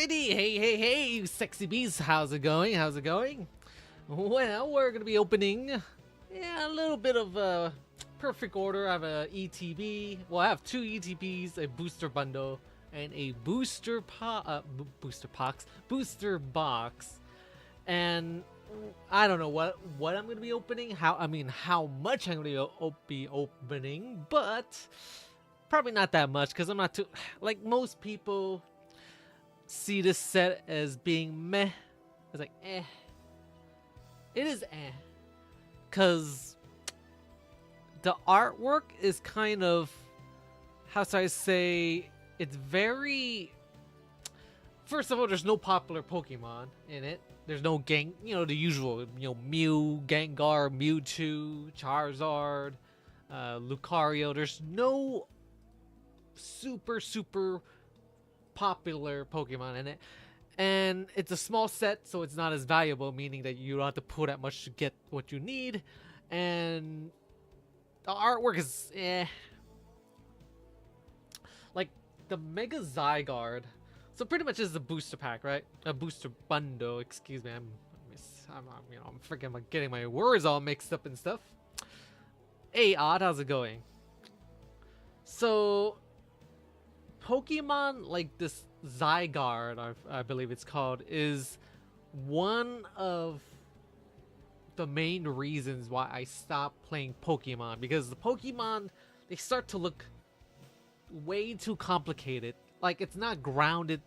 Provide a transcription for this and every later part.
Alrighty, hey, you sexy bees, how's it going? How's it going? Well, we're gonna be opening, a little bit of perfect order. I have a ETB. Well, I have two ETBs, a booster bundle, and a booster booster box, and I don't know what I'm gonna be opening. How much I'm gonna be opening, but probably not that much because I'm not too like most people see this set as being meh. It's like eh. It is eh, cause the artwork is kind of, how should I say, it's very. First of all, there's no popular Pokemon in it. There's no the usual, Mew, Gengar, Mewtwo, Charizard, Lucario. There's no super popular Pokemon in it. And it's a small set, so it's not as valuable, meaning that you don't have to put that much to get what you need. And the artwork is eh. Like the Mega Zygarde. So pretty much is a booster pack, right? A booster bundle. Excuse me, I'm freaking getting my words all mixed up and stuff. Hey, Odd, how's it going? So, Pokemon like this Zygarde, I believe it's called, is one of the main reasons why I stopped playing Pokemon, because the Pokemon, they start to look way too complicated. Like it's not grounded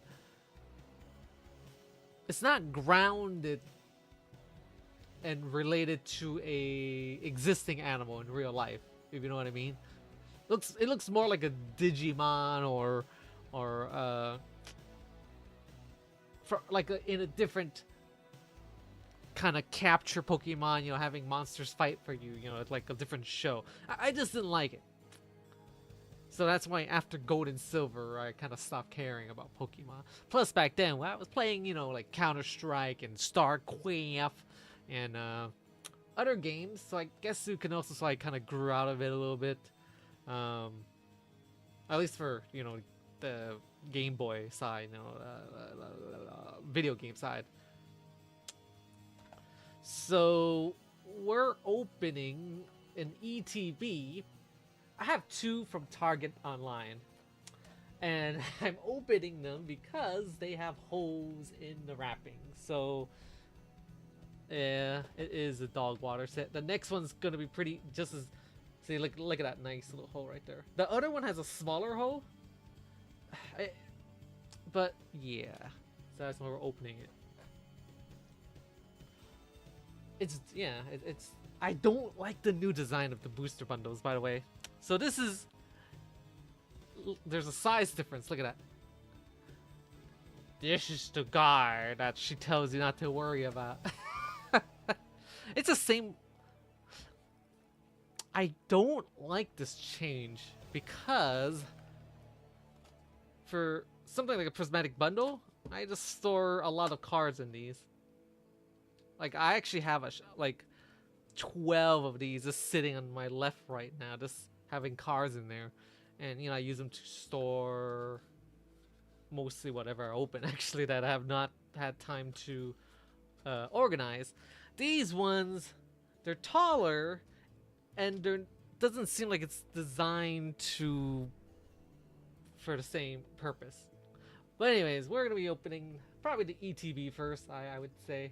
and related to a existing animal in real life, if you know what I mean. It looks more like a Digimon or in a different kind of capture Pokemon, having monsters fight for you, it's like a different show. I just didn't like it. So that's why after Gold and Silver, I kind of stopped caring about Pokemon. Plus back then, when I was playing, like Counter-Strike and StarCraft and other games, so I guess you can also say I kind of grew out of it a little bit. At least for, the Game Boy side, video game side. So we're opening an ETB. I have two from Target online, and I'm opening them because they have holes in the wrapping. So yeah, it is a dog water set. The next one's gonna be pretty just as. See, look at that nice little hole right there. The other one has a smaller hole. But yeah, so that's why we're opening it. It's I don't like the new design of the booster bundles, by the way. So this is, there's a size difference. Look at that. This is the guy that she tells you not to worry about. It's the same. I don't like this change because for something like a prismatic bundle, I just store a lot of cards in these. Like I actually have like 12 of these just sitting on my left right now, just having cards in there, and I use them to store mostly whatever I open actually that I have not had time to organize. These ones, they're taller, and doesn't seem like it's designed for the same purpose. But anyways, we're gonna be opening probably the ETB first, I would say.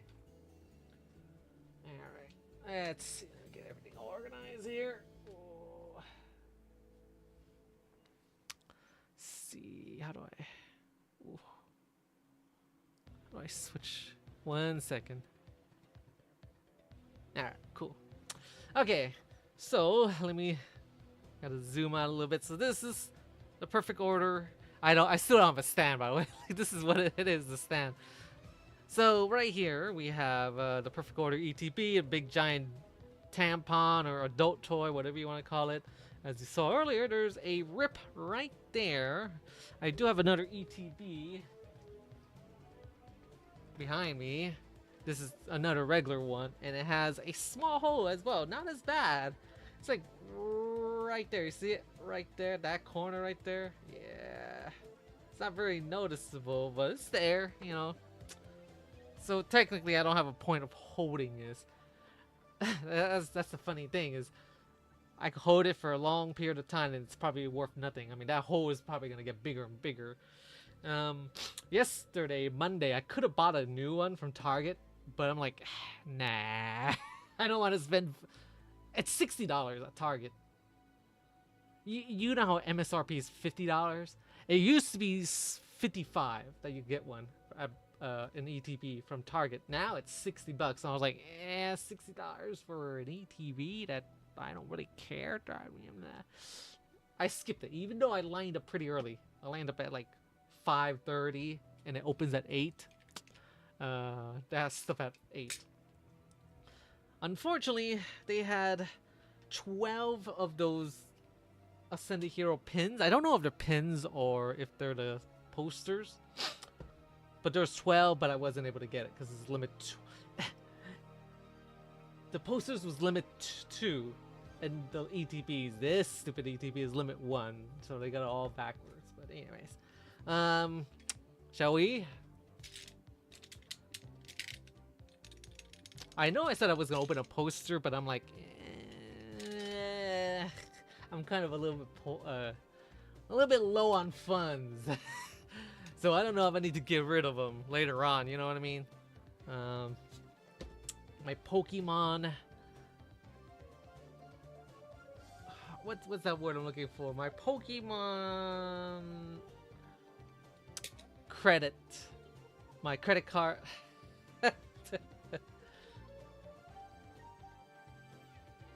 Alright, let's see, get everything organized here. Oh. See, how do I switch? 1 second. Alright, cool. Okay, so gotta zoom out a little bit. So this is the perfect order. I still don't have a stand, by the way. This is what it is, the stand. So right here we have the perfect order ETB, a big giant tampon or adult toy, whatever you want to call it. As you saw earlier, there's a rip right there. I do have another ETB behind me. This is another regular one, and it has a small hole as well. Not as bad. It's like right there. You see it right there? That corner right there? Yeah. It's not very noticeable, but it's there, you know. So technically, I don't have a point of holding this. That's the funny thing is, I could hold it for a long period of time and it's probably worth nothing. I mean, that hole is probably gonna get bigger and bigger. Yesterday, Monday, I could have bought a new one from Target, but I'm like, nah, I don't want to spend. It's $60 at Target. You know how MSRP is $50. It used to be $55 that you get one at an ETB from Target. Now it's $60. And I was like, $60 for an ETB that I don't really care. I skipped it, even though I lined up pretty early. I lined up at like 5:30, and it opens at 8. That's stuff at 8. Unfortunately, they had 12 of those Ascended Hero pins. I don't know if they're pins or if they're the posters. But there's 12, but I wasn't able to get it because it's limit 2. The posters was limit 2. And the ETBs, this stupid ETB is limit 1. So they got it all backwards. But anyways. Shall we? I know I said I was gonna open a poster, but I'm like, I'm kind of a little bit low on funds, so I don't know if I need to get rid of them later on. You know what I mean? My Pokemon. What's that word I'm looking for? My Pokemon credit. My credit card.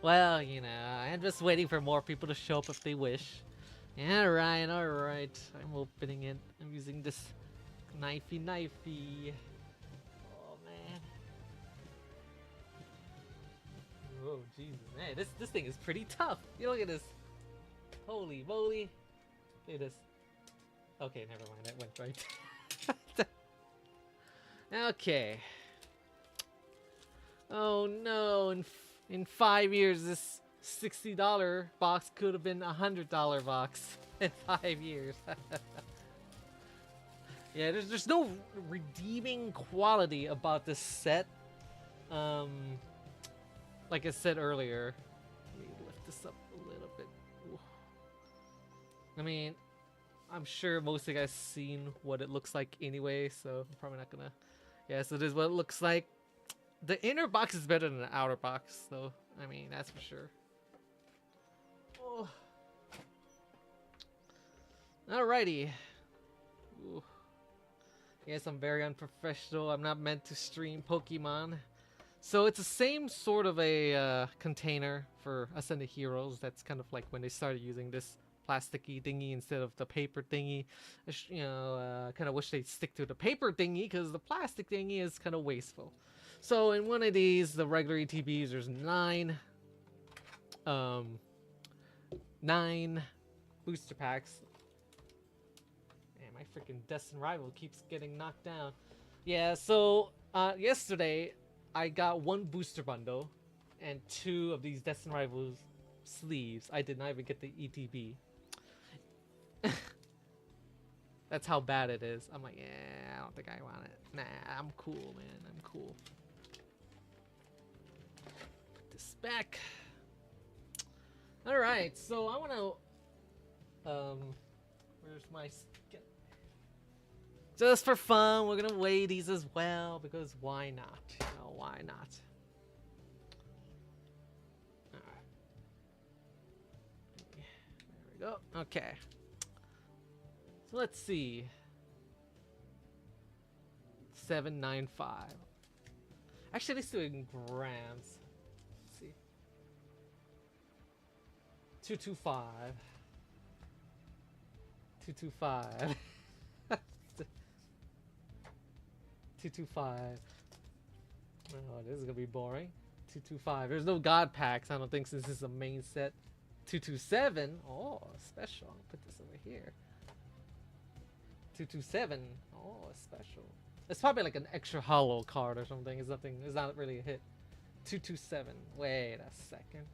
Well, you know, I'm just waiting for more people to show up if they wish. Alright, alright. I'm opening it. I'm using this knifey. Oh, man. Oh, Jesus. Man, this thing is pretty tough. You look at this. Holy moly. Look at this. Okay, never mind. That went right. Okay. Oh, no. In 5 years, this $60 box could have been a $100 box in 5 years. Yeah, there's no redeeming quality about this set. Like I said earlier, let me lift this up a little bit. Ooh. I mean, I'm sure most of you guys seen what it looks like anyway, so I'm probably not gonna. Yeah, so this is what it looks like. The inner box is better than the outer box, though. I mean, that's for sure. Oh. Alrighty. Ooh. Yes, I'm very unprofessional. I'm not meant to stream Pokemon. So it's the same sort of a container for Ascended Heroes. That's kind of like when they started using this plasticky thingy instead of the paper thingy. You know, kind of wish they'd stick to the paper thingy because the plastic thingy is kind of wasteful. So in one of these, the regular ETBs, there's 9 booster packs. Man, my freaking Destined Rival keeps getting knocked down. Yeah, so yesterday I got 1 booster bundle and 2 of these Destined Rivals sleeves. I did not even get the ETB. That's how bad it is. I'm like, yeah, I don't think I want it. Nah, I'm cool, man. I'm cool. Put this back. Alright, so I want to... where's my... Just for fun, we're going to weigh these as well, because why not? You know, why not? Alright. There we go. Okay. So let's see. 795. Actually, let's do it in grams. Let's see. 225. 225. 225. Oh, this is gonna be boring. 225. There's no god packs, I don't think, since this is a main set. 227. Oh, special. I'll put this over here. 227. Oh, special. It's probably like an extra hollow card or something. It's nothing. It's not really a hit. 227. Wait a second.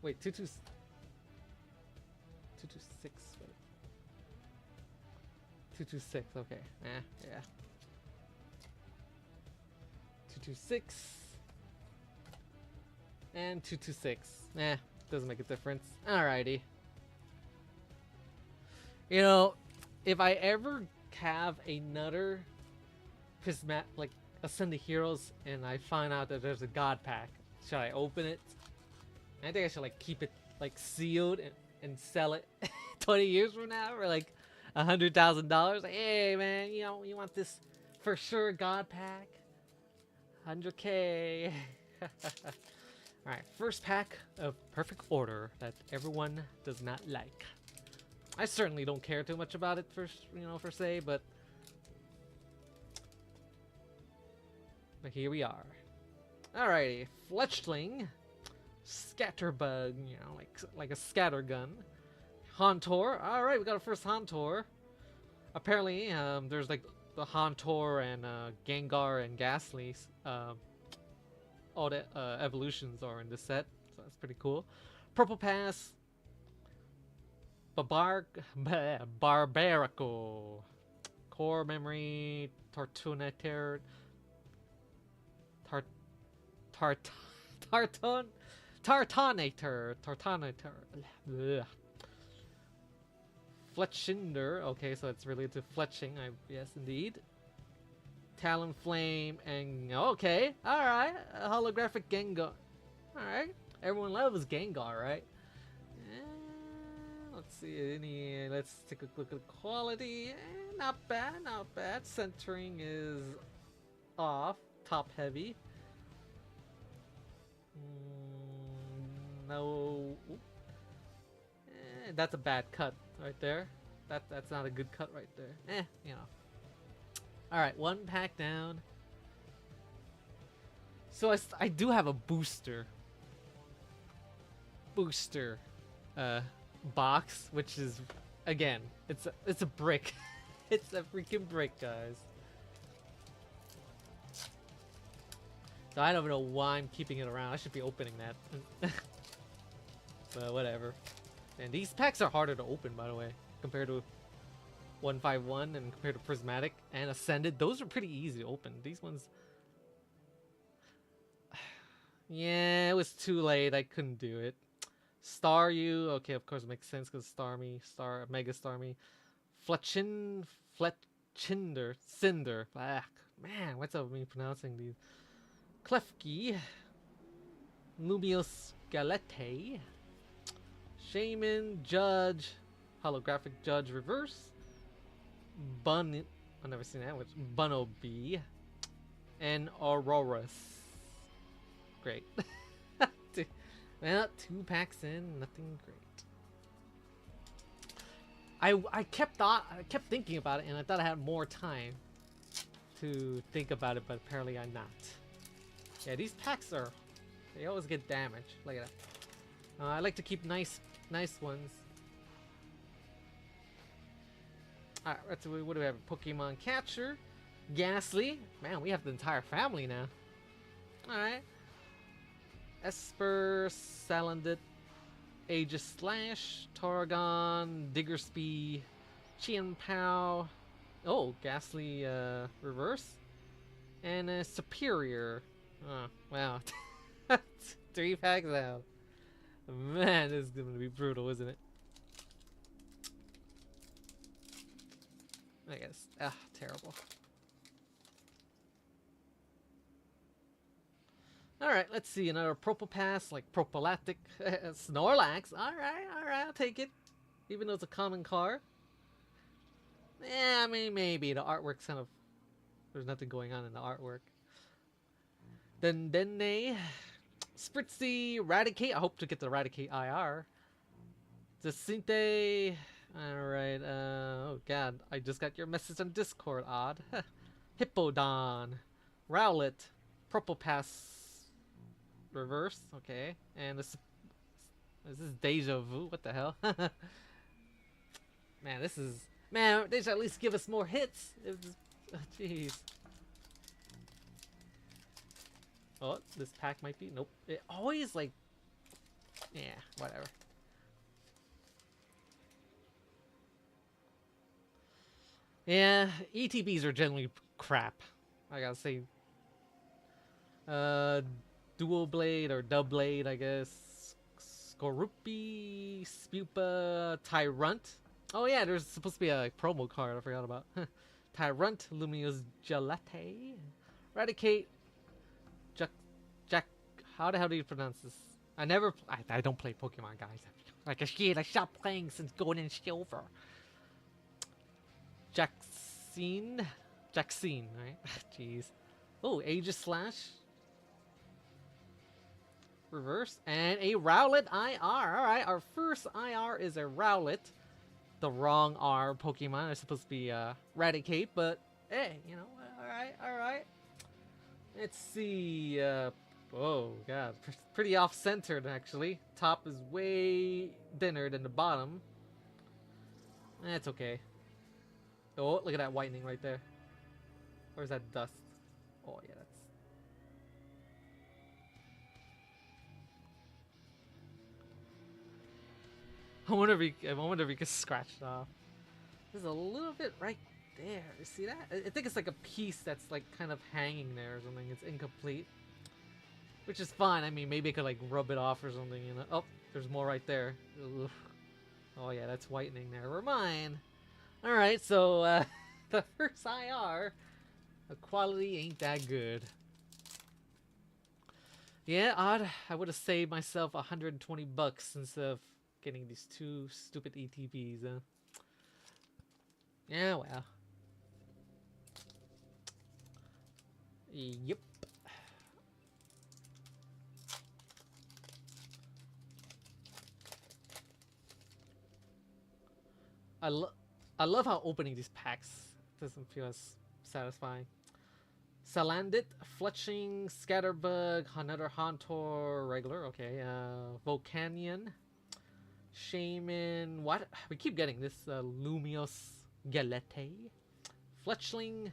Wait, 226. Wait. 226. Okay. Yeah. 226 and 226. Doesn't make a difference. Alrighty. You know, if I ever have another Prismatic, like Ascended Heroes, and I find out that there's a God pack, should I open it? I think I should like keep it like sealed and sell it 20 years from now for like $100,000. Like, hey man, you know, you want this for sure God pack? 100K. Alright, first pack of Perfect Order that everyone does not like. I certainly don't care too much about it per se, but here we are. Alrighty, Fletchling, Scatterbug, you know, like a scatter gun. Hauntor, alright, we got our first Hauntor. Apparently, there's like the Hauntor and Gengar and Ghastly. All the evolutions are in this set, so that's pretty cool. Purple Pass, Barbarical, Core Memory, Tartonator, Tartonator, Fletchinder, okay, so it's related to fletching, yes indeed. Talonflame, and okay, alright, a holographic Gengar. Alright, everyone loves Gengar, right? Let's see, let's take a look at the quality. Not bad, not bad. Centering is off, top heavy. No. That's a bad cut right there. That's not a good cut right there. You know. Alright, one pack down. So I do have a booster box, which is, again, it's a brick. It's a freaking brick, guys. So I don't know why I'm keeping it around. I should be opening that. But whatever. And these packs are harder to open, by the way, compared to 151 and compared to Prismatic and Ascended. Those are pretty easy to open. These ones, yeah, it was too late. I couldn't do it. Staryu, okay, of course it makes sense because Mega Starmie. Fletchinder, Cinder. Man, what's up with me pronouncing these? Klefki, Lumios Galete, Shaman, Judge, Holographic Judge Reverse, I've never seen that, which Bunnelby, and Auroras. Great. Well, 2 packs in, nothing great. I kept thinking about it, and I thought I had more time to think about it, but apparently I'm not. Yeah, these packs they always get damaged. Look at that. I like to keep nice ones. Alright, what do we have? Pokemon Catcher, Ghastly. Man, we have the entire family now. Alright. Esper, Salandit, Aegis Slash, Tarragon, Diggersby, Qianpao. Oh, Ghastly Reverse. And Superior. Oh, wow. 3 packs out. Man, this is going to be brutal, isn't it? I guess. Terrible. Alright, let's see. Another Probopass, like Prophylactic. Snorlax. Alright, I'll take it. Even though it's a common card. Yeah, I mean, maybe. The artwork's kind of... There's nothing going on in the artwork. Dendenne. Spritzy. Raticate. I hope to get the Raticate IR. Jacinte. Alright, oh god. I just got your message on Discord, odd. Hippodon. Rowlet. Probopass. Reverse, okay. And this is Deja Vu. What the hell? Man, they should at least give us more hits. Jeez. Oh, this pack might be. Nope. It always like. Yeah, whatever. Yeah, ETBs are generally crap. I gotta say. Uh, Dual Blade or Dub Blade, I guess. Skorupi, Spupa, Tyrant. Oh yeah, there's supposed to be a promo card I forgot about. Tyrant, Luminous Gelate, Raticate, Jack, Jack. How the hell do you pronounce this? I don't play Pokemon, guys. Like a shit, I stopped playing since Gold and Silver. Jackson, right? Jeez. Oh, Aegis Slash. Reverse. And a Rowlet IR. Alright, our first IR is a Rowlet. The wrong R Pokemon. It's supposed to be Raticate, but hey, you know, alright. Let's see. Oh, God. Pretty off-centered, actually. Top is way thinner than the bottom. It's okay. Oh, look at that whitening right there. Where's that dust? Oh, yeah, that's... I wonder if he can scratch it off. There's a little bit right there. You see that? I think it's like a piece that's like kind of hanging there or something. It's incomplete. Which is fine. I mean, maybe I could like rub it off or something, you know. Oh, there's more right there. Ugh. Oh yeah, that's whitening. Never mind. Alright, so the first IR, the quality ain't that good. Yeah, odd. I would have saved myself 120 bucks instead of getting these two stupid ETBs. Yeah, well. Yep. I love how opening these packs doesn't feel as satisfying. Salandit, Fletching, Scatterbug, another Hauntor, regular, okay, Volcanion, Shaman, what? We keep getting this, Lumios Galete, Fletchling,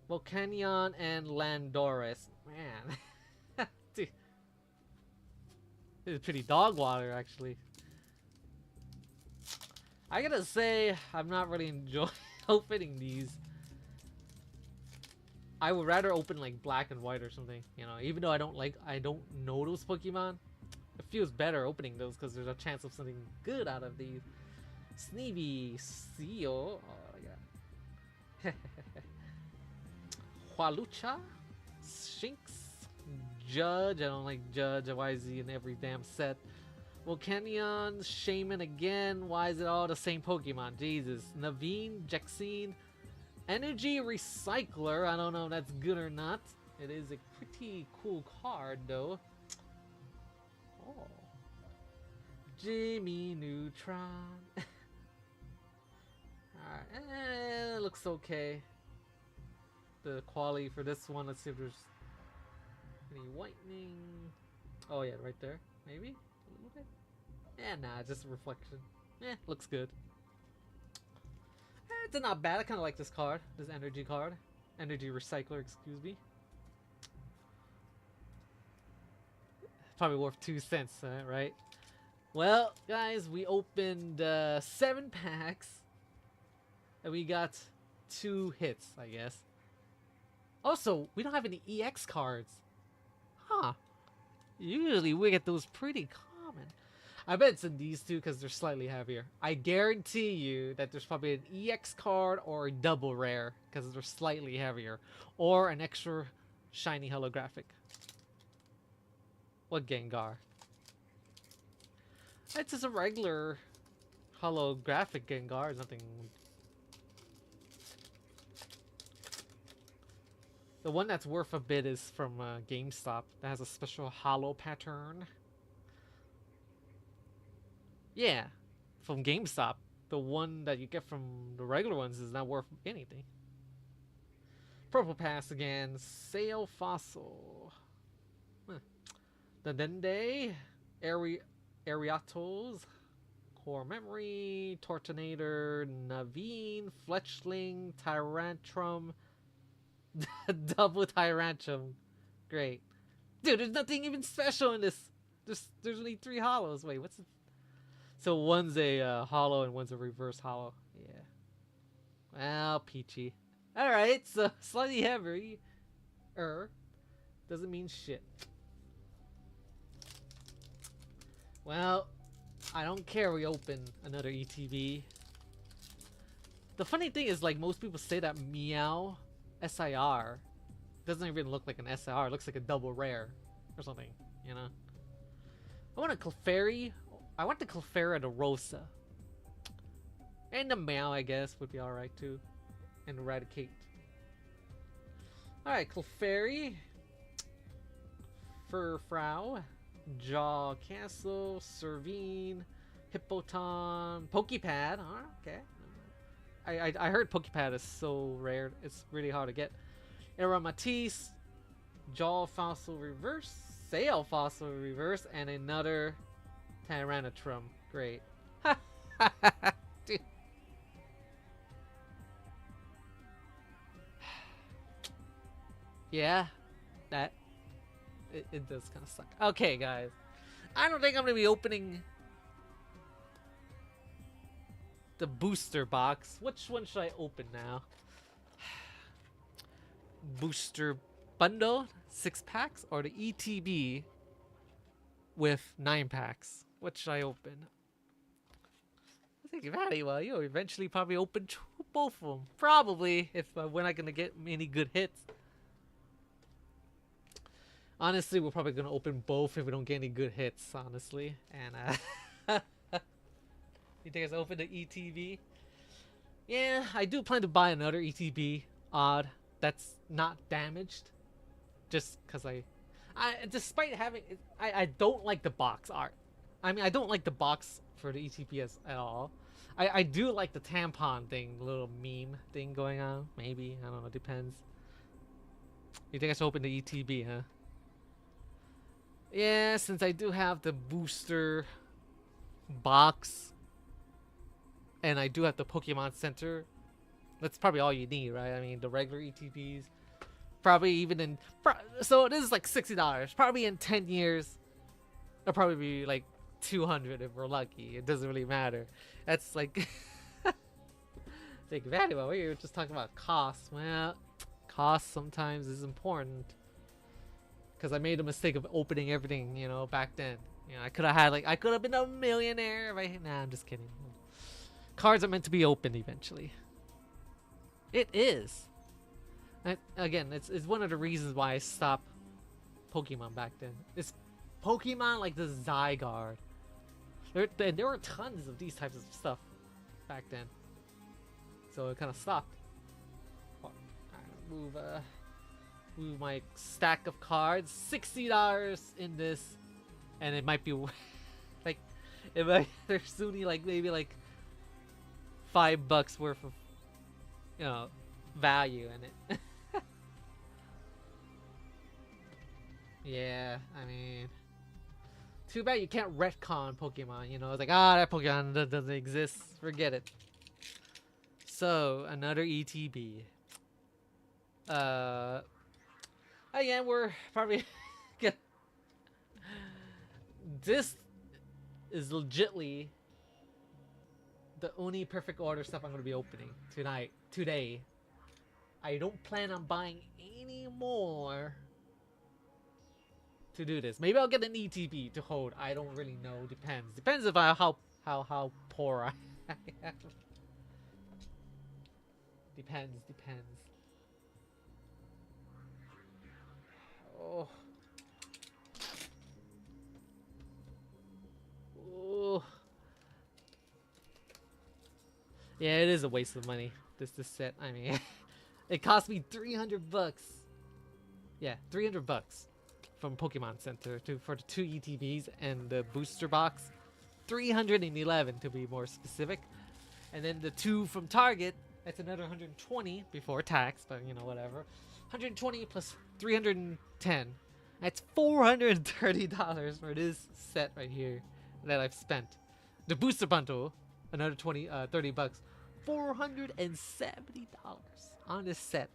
Volcanion, and Landorus. Man. Dude. This is pretty dog water, actually. I gotta say, I'm not really enjoying opening these. I would rather open like black and white or something, you know, even though I don't know those Pokemon. It feels better opening those because there's a chance of something good out of these. Sneevy, Seal, oh yeah. Hualucha, Shinx, Judge, I don't like Judge, why is he in every damn set? Volcanion, Shaman again, why is it all the same Pokemon? Jesus. Naveen, Jaxine, Energy Recycler, I don't know if that's good or not. It is a pretty cool card though. Oh. Jimmy Neutron. Alright, it looks okay. The quality for this one, let's see if there's any whitening. Oh yeah, right there, maybe? A little bit? Yeah, nah, just a reflection. Eh, looks good. It's not bad. I kind of like this card. This energy card. Energy recycler, excuse me. Probably worth 2 cents, right? Well, guys, we opened 7 packs. And we got 2 hits, I guess. Also, we don't have any EX cards. Huh. Usually we get those pretty common. I bet it's in these two because they're slightly heavier. I guarantee you that there's probably an EX card or a double rare because they're slightly heavier. Or an extra shiny holographic. What Gengar? It's just a regular holographic Gengar, nothing. The one that's worth a bit is from GameStop. That has a special holo pattern. Yeah, from GameStop. The one that you get from the regular ones is not worth anything. Purple Pass again. Sail Fossil. Huh. The Dende. Ariatos. Core Memory. Tortonator. Naveen. Fletchling. Tyrantrum. Double Tyrantrum. Great. Dude, there's nothing even special in this. There's only 3 holos. Wait, what's it? So one's a holo and one's a reverse holo. Yeah. Oh, peachy. Alright, so slightly heavy. Doesn't mean shit. Well, I don't care we open another ETB. The funny thing is, like, most people say that Meow SIR doesn't even look like an SIR. It looks like a double rare or something, you know? I want a clefairy. I want the clefairy and the Rosa. And the Meow, I guess, would be alright too. And the raticate. Alright, clefairy. Furfrau. Jaw Castle. Servine. Hippoton. Pokepad. Oh, okay. I heard Pokepad is so rare. It's really hard to get. Aromatisse. Jaw Fossil Reverse. Sail Fossil Reverse. And another Tyrannotrum. Great. Dude. Yeah. That. It does kind of suck. Okay, guys. I don't think I'm going to be opening the booster box. Which one should I open now? Booster bundle, 6 packs, or the ETB with 9 packs? What should I open? I think VatiWah, you'll eventually probably open both of them. Probably, if we're not gonna get any good hits. Honestly, we're probably gonna open both if we don't get any good hits. Honestly, and you think I open the ETB? Yeah, I do plan to buy another ETB odd that's not damaged, just because I despite having it, I don't like the box art. I mean, I don't like the box for the ETB at all. I do like the tampon thing, little meme thing going on. Maybe, I don't know, depends. You think I should open the ETB, huh? Yeah, since I do have the booster box and I do have the Pokemon Center, that's probably all you need, right? I mean, the regular ETBs, probably even in... So this is like $60. Probably in 10 years, it'll probably be like $200 if we're lucky. It doesn't really matter. That's like... Think VatiWah, we were just talking about cost. Well, cost sometimes is important. Because I made a mistake of opening everything, you know, back then. You know, I could have had, like, I could have been a millionaire if I... Nah, I'm just kidding. Cards are meant to be opened eventually. It is. Again, it's one of the reasons why I stopped Pokemon back then. It's Pokemon like the Zygarde. There were tons of these types of stuff back then. So it kind of stopped. Move my stack of cards. $60 in this, and it might be like there's only like maybe like $5 worth of, you know, value in it. Yeah, I mean, too bad you can't retcon Pokemon. You know, it's like, that Pokemon doesn't exist. Forget it. So another ETB. Again, we're probably this is legitly the only perfect order stuff I'm gonna be opening today. I don't plan on buying any more to do this. Maybe I'll get an ETB to hold. I don't really know. Depends if how poor I am. Depends. Oh. Oh. Yeah, it is a waste of money. This set. I mean, it cost me $300. Yeah, $300 from Pokemon Center for the 2 ETBs and the booster box. 311 to be more specific. And then the 2 from Target, that's another 120 before tax, but you know, whatever. 120 plus 310. That's $430 for this set right here that I've spent. The booster bundle, another $30. $470 on this set.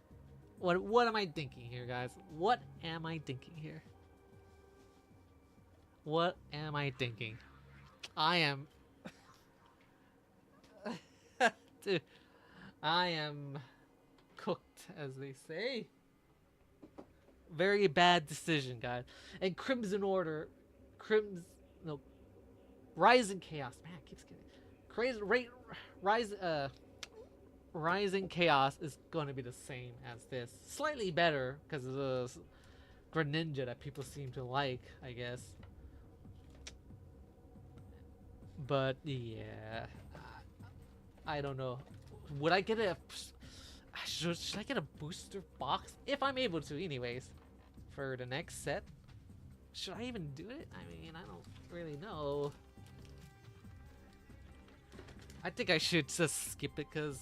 What am I thinking here, guys? What am I thinking here? What am I thinking? I am... Dude, I am cooked, as they say. Very bad decision, guys. And Crimson Order, Crimson, no, Rising Chaos. Man, it keeps getting crazy. Rising Chaos is going to be the same as this, slightly better because of the Greninja that people seem to like, I guess. But yeah, I don't know. Would I get a? Should I get a booster box if I'm able to, anyways, for the next set? Should I even do it? I mean, I don't really know. I think I should just skip it because,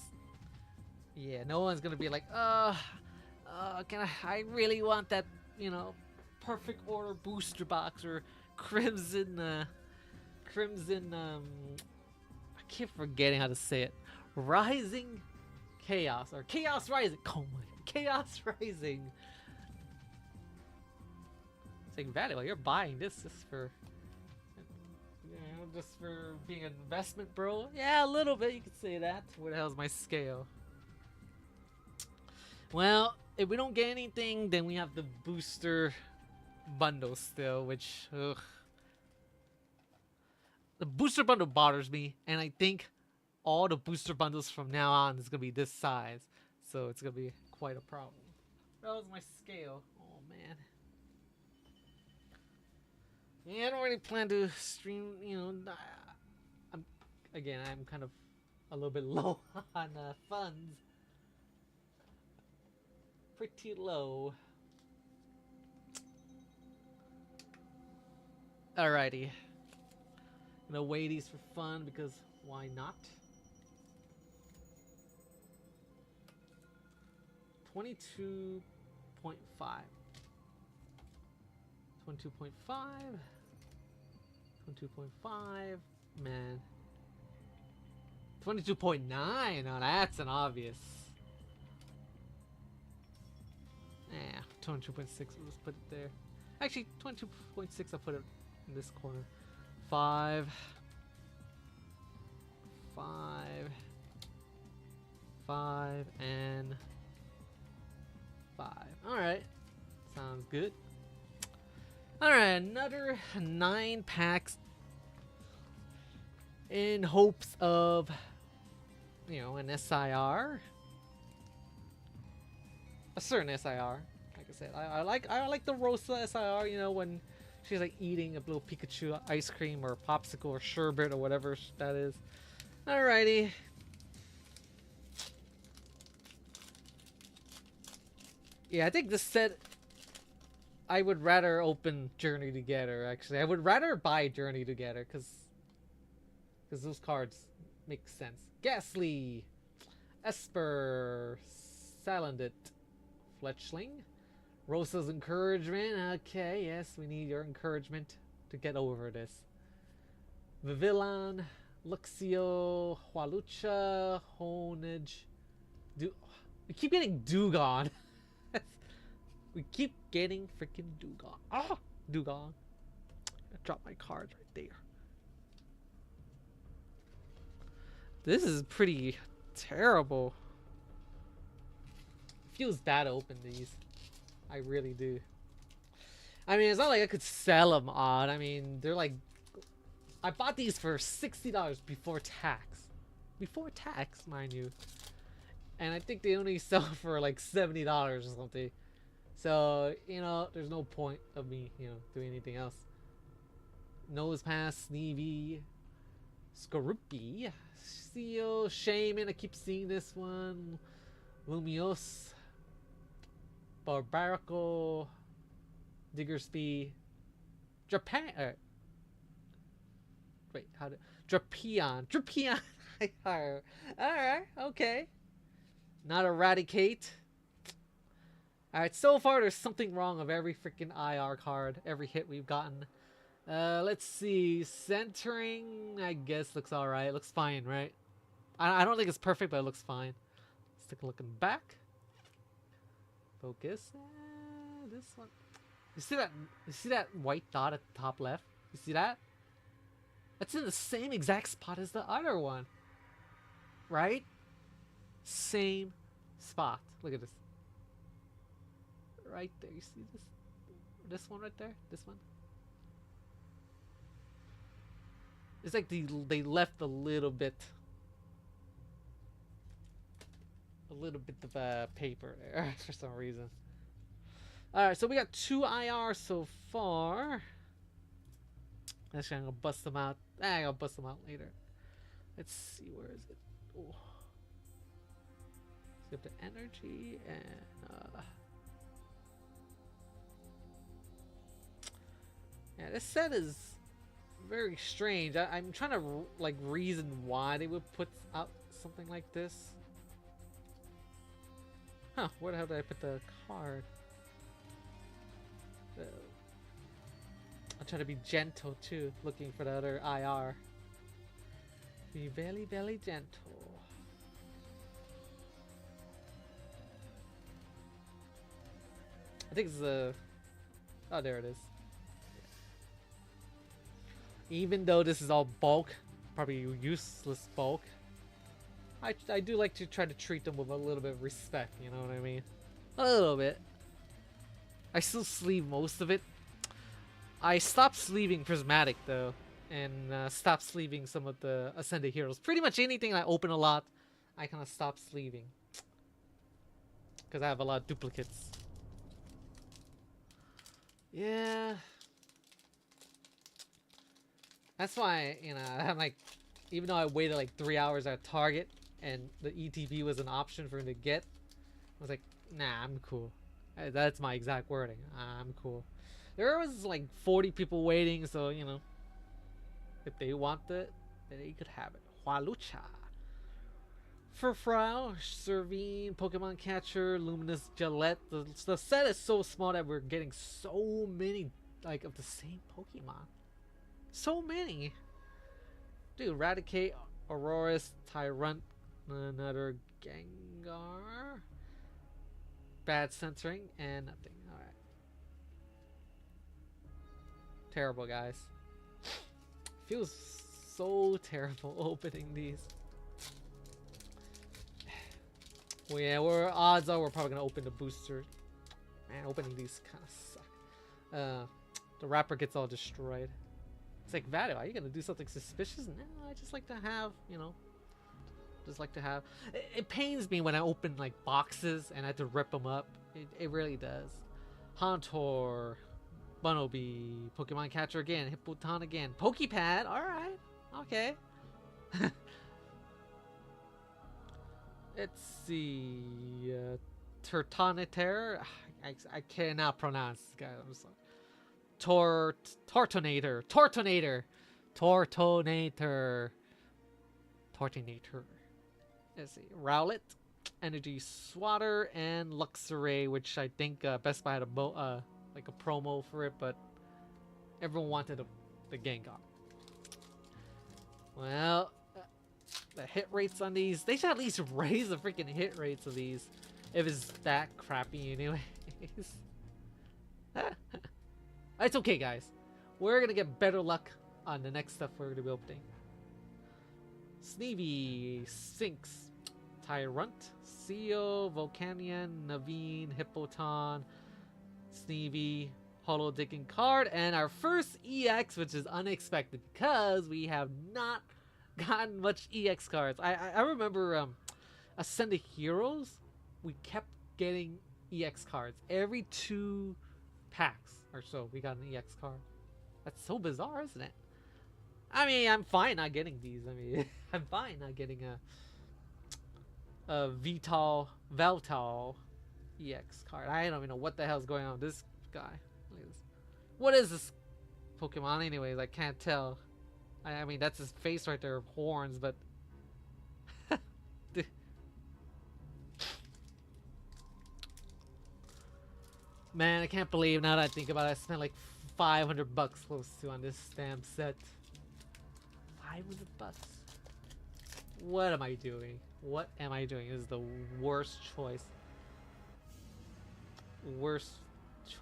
yeah, no one's gonna be like, I really want that, you know, perfect order booster box or crimson, I keep forgetting how to say it. Rising Chaos or Chaos Rising. Oh my, Chaos Rising. Saying VatiWah, you're buying this just for, you know, just for being an investment, bro. Yeah, a little bit. You could say that. Where the hell's my scale? Well, if we don't get anything, then we have the booster bundle still, which, ugh. The booster bundle bothers me, and I think all the booster bundles from now on is gonna be this size, so it's gonna be quite a problem. That was my scale. Oh man. Yeah, I don't really plan to stream. You know, I'm kind of a little bit low on funds. Pretty low. Alrighty. Gonna weigh these for fun because why not? 22.5. 22.5. 22.5. Man. 22.9. Now that's an obvious. Yeah, 22.6. We'll just put it there. Actually, 22.6. I'll put it in this corner. 5. 5, and 5. Alright. Sounds good. Alright, another 9 packs in hopes of, you know, an SIR. A certain SIR. Like I said, I like the Rosa SIR, you know, when she's like eating a little Pikachu ice cream or popsicle or sherbet or whatever that is. Alrighty. Yeah, I think this set, I would rather open Journey Together, actually. I would rather buy Journey Together, because those cards make sense. Ghastly, Esper, Salandit, Fletchling, Rosa's Encouragement. Okay, yes, we need your encouragement to get over this. Vivillon, Luxio, Hualucha, Honage. We keep getting Dugong. We keep getting freaking Dugong. Ah! Dugong. I dropped my cards right there. This is pretty terrible. It feels bad to open these. I really do. I mean, it's not like I could sell them odd. I mean, they're like... I bought these for $60 before tax. Before tax, mind you. And I think they only sell for like $70 or something. So, you know, there's no point of me, you know, doing anything else. Nosepass, Sneevee, Skorupi, Seal, Shaman, I keep seeing this one. Lumiose, Barbarical, Diggersby, Japan. Wait, how did Drapion? Alright, okay. Not Raticate. Alright, so far there's something wrong with every freaking IR card, every hit we've gotten. Let's see. Centering, I guess, looks alright. Looks fine, right? I don't think it's perfect, but it looks fine. Let's take a look in the back. Focus. This one. You see that white dot at the top left? You see that? That's in the same exact spot as the other one. Right? Same spot. Look at this. Right there. You see this? This one right there? This one? It's like they left a little bit of paper there for some reason. Alright, so we got 2 IR so far. Actually, I'm gonna bust them out. I'll bust them out later. Let's see, where is it? Oh. So we have the energy and yeah, this set is very strange. I'm trying to like reason why they would put out something like this. Huh, where the hell did I put the card? I'm trying to be gentle too, looking for the other IR. Be very, very gentle. I think it's the... Oh, there it is. Even though this is all bulk, probably useless bulk, I do like to try to treat them with a little bit of respect, you know what I mean? A little bit. I still sleeve most of it. I stopped sleeving Prismatic though, and stopped sleeving some of the Ascended Heroes. Pretty much anything I open a lot, I kind of stopped sleeving. Because I have a lot of duplicates. Yeah. That's why, you know, I'm like, even though I waited like 3 hours at Target and the ETB was an option for me to get, I was like, nah, I'm cool. That's my exact wording. I'm cool. There was like 40 people waiting, so, you know, if they want it, then they could have it. Hualucha. Furfrou, Servine, Pokemon Catcher, Luminous Gillette. The set is so small that we're getting so many, like, of the same Pokemon. So many. Dude, Raticate, Auroras, Tyrunt, another Gengar. Bad censoring, and nothing. Alright. Terrible, guys. Feels so terrible opening these. Well, yeah, odds are we're probably gonna open the booster. Man, opening these kind of suck. The wrapper gets all destroyed. It's like, VatiWah, are you gonna do something suspicious? No, I just like to have, you know, just like to have. It pains me when I open like boxes and I have to rip them up. It really does. Hauntor, Bunnelby, Pokemon Catcher again, Hippoton again, Pokepad. All right, okay. Let's see, Turtonator. I cannot pronounce this guy. I'm sorry. Tortonator. Let's see, Rowlet, Energy Swatter, and Luxray, which I think Best Buy had a like a promo for it, but everyone wanted the Gengar. Well, the hit rates on these, they should at least raise the freaking hit rates of these if it's that crappy anyways. It's okay, guys. We're gonna get better luck on the next stuff we're gonna be opening. Sneevee, Sphinx, Tyrunt, Seo, Volcanion, Naveen, Hippoton, Sneevee, Holo Digging card, and our first EX, which is unexpected because we have not gotten much EX cards. I remember Ascended Heroes, we kept getting EX cards. Every 2 packs or so, we got an EX card. That's so bizarre, isn't it? I mean, I'm fine not getting these. I mean, I'm fine not getting a Valtal EX card. I don't even know what the hell's going on with this guy. Look at this. What is this Pokemon anyways? I can't tell. I mean, that's his face right there, horns, but... Man, I can't believe, now that I think about it, I spent like $500 close to on this stamp set. $500. What am I doing? What am I doing? This is the worst choice. Worst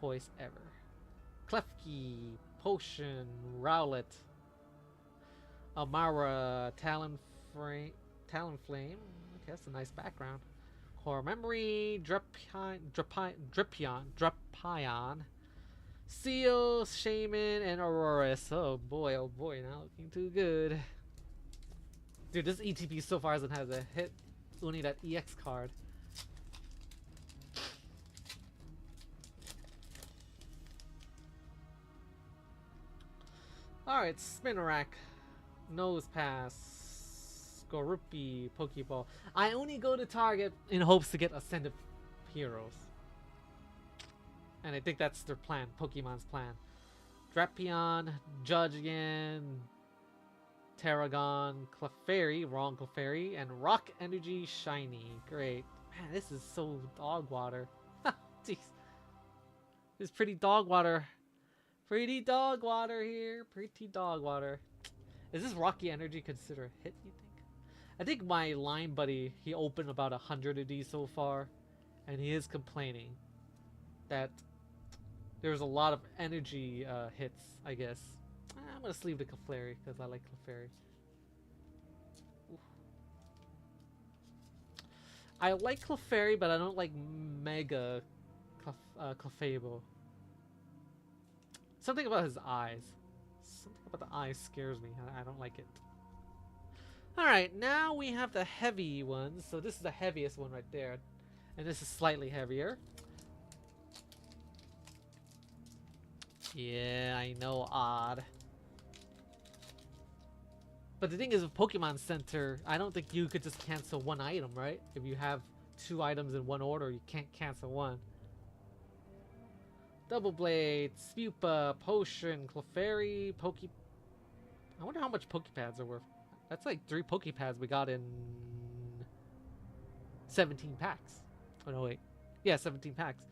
choice ever. Klefki, Potion, Rowlet, Amara, Talonflame. Okay, that's a nice background. Core memory, Drapion, Seal, Shaman, and Auroras. Oh boy, not looking too good. Dude, this ETP so far hasn't had a hit. Only that EX card. Alright, Spinarak, Nose Pass, Gorupi, Pokeball. I only go to target in hopes to get Ascended Heroes. And I think that's their plan, Pokemon's plan. Drapion, Judge again, Terragon, Clefairy, wrong Clefairy, and Rock Energy Shiny. Great. Man, this is so dog water. Jeez. This is pretty dog water. Pretty dog water here. Pretty dog water. Is this Rocky Energy considered a hit, you think? I think my line buddy, he opened about 100 of these so far. And he is complaining that there's a lot of energy hits, I guess. I'm gonna sleeve the Clefairy because I like Clefairy. I like Clefairy, but I don't like Mega Clefable. Something about his eyes. Something about the eyes scares me. I don't like it. Alright, now we have the heavy ones. So this is the heaviest one right there. And this is slightly heavier. Yeah, I know, odd. But the thing is, with Pokemon Center, I don't think you could just cancel one item, right? If you have 2 items in one order, you can't cancel one. Double Blade, Spupa, Potion, Clefairy, I wonder how much Pokepads are worth. That's like 3 Pokepads we got in 17 packs. Oh no, wait. Yeah, 17 packs.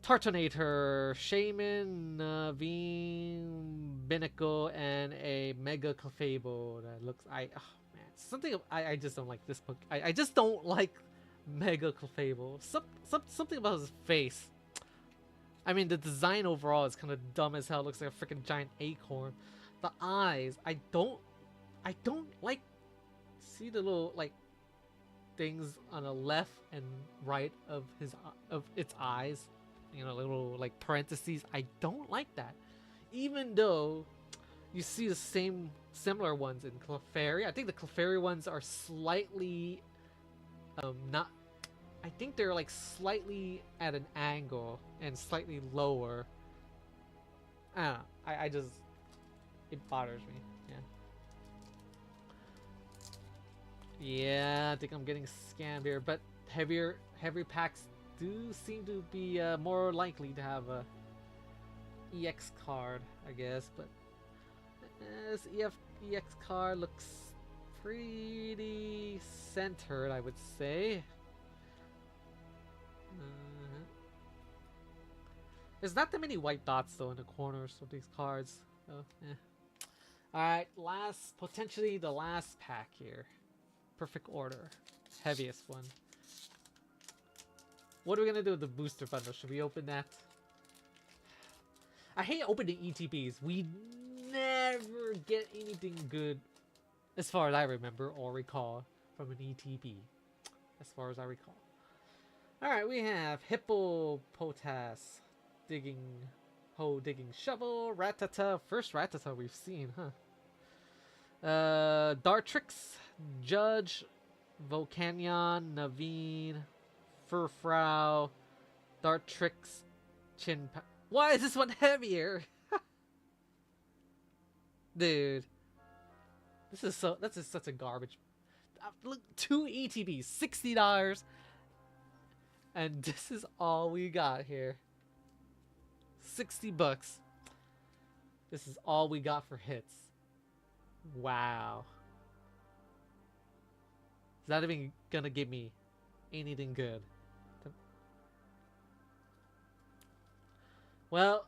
Tartonator, Shaman, Naveen, Binacle, and a Mega Clefable that looks... oh man, something... I just don't like this book. I just don't like Mega Clefable. Something about his face. I mean, the design overall is kind of dumb as hell. It looks like a freaking giant acorn. The eyes, I don't like... See the little, like, things on the left and right of its eyes? You know, little like parentheses. I don't like that. Even though you see the similar ones in Clefairy. I think the Clefairy ones are slightly not... I think they're like slightly at an angle and slightly lower. I don't know. I just... It bothers me. Yeah. Yeah, I think I'm getting scammed here. But heavier packs do seem to be more likely to have a EX card, I guess, but this EX card looks pretty centered, I would say. There's not that many white dots though in the corners of these cards. So, Alright, potentially the last pack here. Perfect order. Heaviest one. What are we gonna do with the booster bundle? Should we open that? I hate opening ETBs. We never get anything good, as far as I remember or recall, from an ETB. As far as I recall. Alright, we have Hippopotas, Digging Shovel, Rattata. First Rattata we've seen, huh? Dartrix, Judge, Volcanion, Naveen, Furfrou, Dartrix, Why is this one heavier? Dude. This is such a garbage. Look, 2 ETBs, $60. And this is all we got here. 60 bucks. This is all we got for hits. Wow. Is that even gonna give me anything good? Well,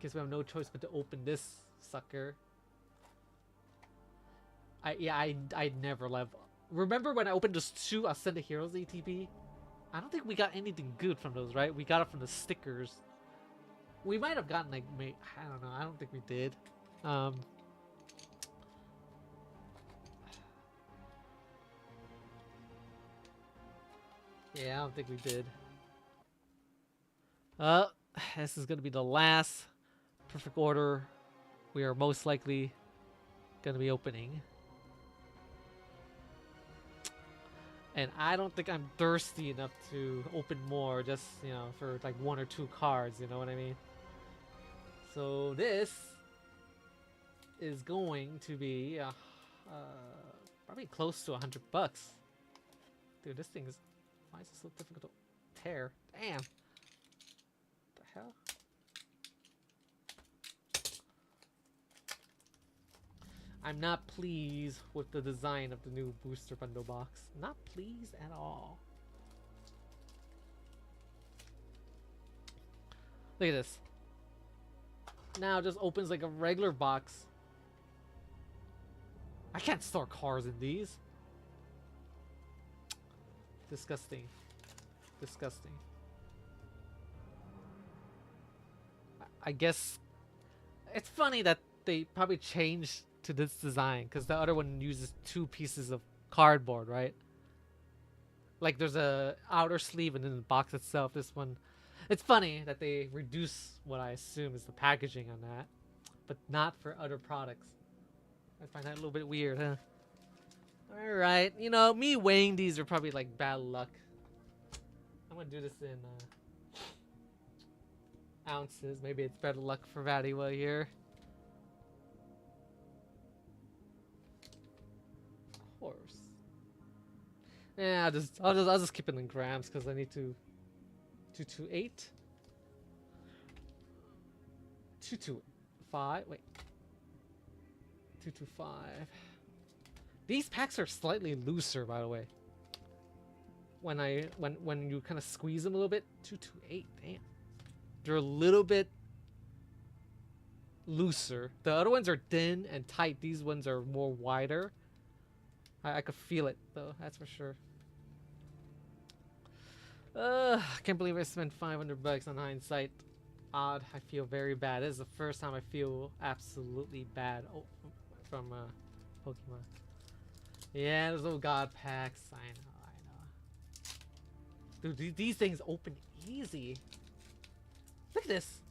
guess we have no choice but to open this sucker. I never left. Remember when I opened those 2 Ascended Heroes ETB? I don't think we got anything good from those, right? We got it from the stickers. We might have gotten like, I don't know. I don't think we did. Yeah, I don't think we did. Uh, this is gonna be the last perfect order we are most likely gonna be opening. And I don't think I'm thirsty enough to open more just, you know, for like 1 or 2 cards, you know what I mean? So this is going to be probably close to $100. Dude, this thing is... Why is it so difficult to tear? Damn. What the hell? I'm not pleased with the design of the new booster bundle box. Not pleased at all. Look at this. Now it just opens like a regular box. I can't store cards in these. Disgusting. Disgusting. I guess it's funny that they probably changed to this design because the other one uses 2 pieces of cardboard, right? Like there's a outer sleeve and then the box itself. This one, it's funny that they reduce what I assume is the packaging on that, but not for other products. I find that a little bit weird, huh? Alright, you know, me weighing these are probably like bad luck. I'm gonna do this in ounces. Maybe it's better luck for VatiWah here. Horse. Yeah, I'll just keep it in grams because I need to 228. 225. Wait. 225. These packs are slightly looser, by the way. When you kind of squeeze them a little bit, 228. Damn, they're a little bit looser. The other ones are thin and tight. These ones are more wider. I could feel it though. That's for sure. I can't believe I spent $500 on hindsight. Odd. I feel very bad. This is the first time I feel absolutely bad from Pokemon. Yeah, those little god packs. I know. Dude, these things open easy. Look at this.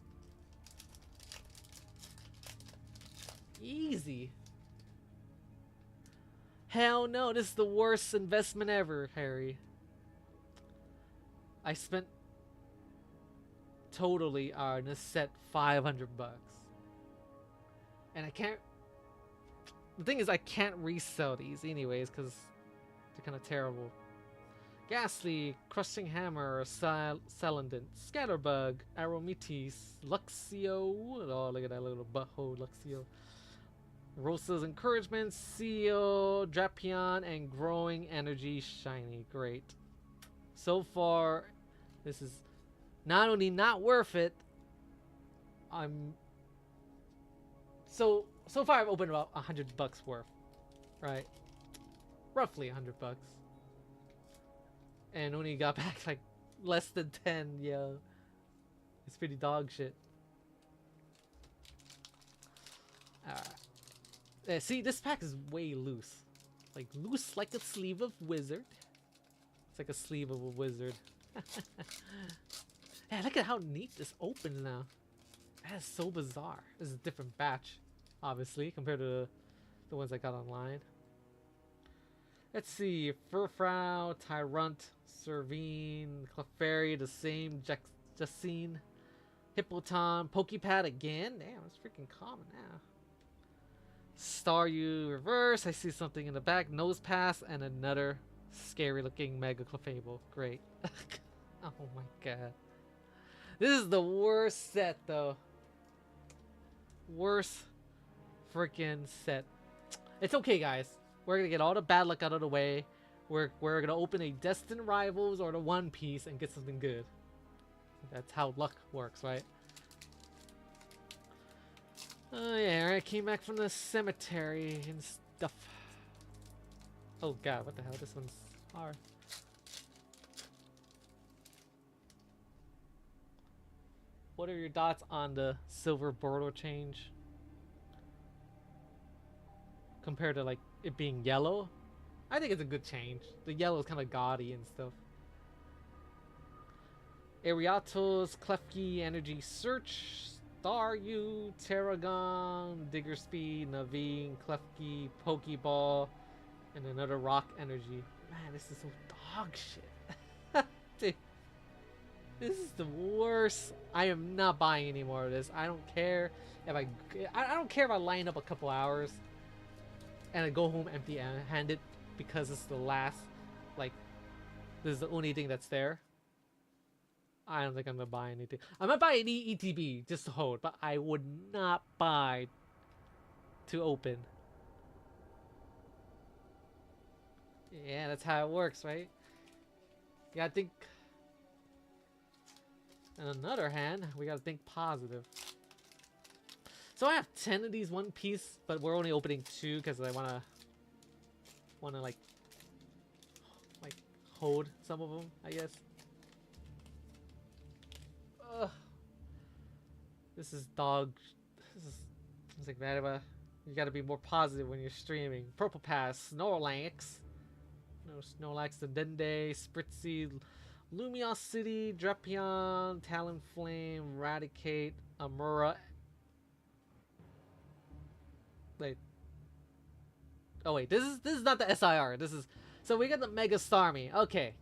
Easy. Hell no, this is the worst investment ever, Harry. I spent totally on this set $500. And I can't... The thing is, I can't resell these anyways, because they're kind of terrible. Ghastly, Crushing Hammer, Salandant, Scatterbug, Aromitis, Luxio. Oh, look at that little butthole, Luxio. Rosa's Encouragement, Seal, Drapion, and Growing Energy Shiny. Great. So far, this is not only not worth it, so far I've opened about $100 worth, right? Roughly $100, and only got back like less than 10. Yo, it's pretty dog shit. See, this pack is way loose, like a sleeve of wizard. It's like a sleeve of a wizard. Yeah, look at how neat this opens now. That is so bizarre. This is a different batch, obviously, compared to the ones I got online. Let's see. Furfrou, Tyrunt, Servine, Clefairy, the same Justine, Hippoton, Pokepad again. Damn, it's freaking common now. Staryu reverse. I see something in the back. Nose Pass and another scary looking Mega Clefable. Great. Oh my god. This is the worst set though. Worst freaking set. It's okay, guys. We're gonna get all the bad luck out of the way. We're gonna open a Destined Rivals or the One Piece and get something good. That's how luck works, right? Oh yeah, I came back from the cemetery and stuff. Oh god, what the hell? This one's hard. What are your thoughts on the silver border change? Compared to like it being yellow? I think it's a good change. The yellow is kind of gaudy and stuff. Ariatos, Klefki, Energy Search, Staryu, Terragon, Digger Speed, Naveen, Klefki, Pokeball, and another Rock Energy. Man, this is so dog shit. Dude, this is the worst. I am not buying any more of this. I don't care if I don't care if I line up a couple hours and I go home empty-handed because it's the last, like, this is the only thing that's there. I don't think I'm gonna buy anything. I might buy any ETB just to hold, but I would not buy to open. Yeah, that's how it works, right? Yeah, I think. On another hand, we gotta think positive. So I have 10 of these One Piece, but we're only opening 2 because I wanna like hold some of them, I guess. Ugh. This is dog. This is like VatiWah. You gotta be more positive when you're streaming. Purple Pass, Snorlax. No Snorlax, the Dende, Spritzy, Lumiosity, Drapion, Talonflame, Raticate, Amura. Wait. Oh wait, this is not the SIR. This is so we got the Mega Starmie. Okay.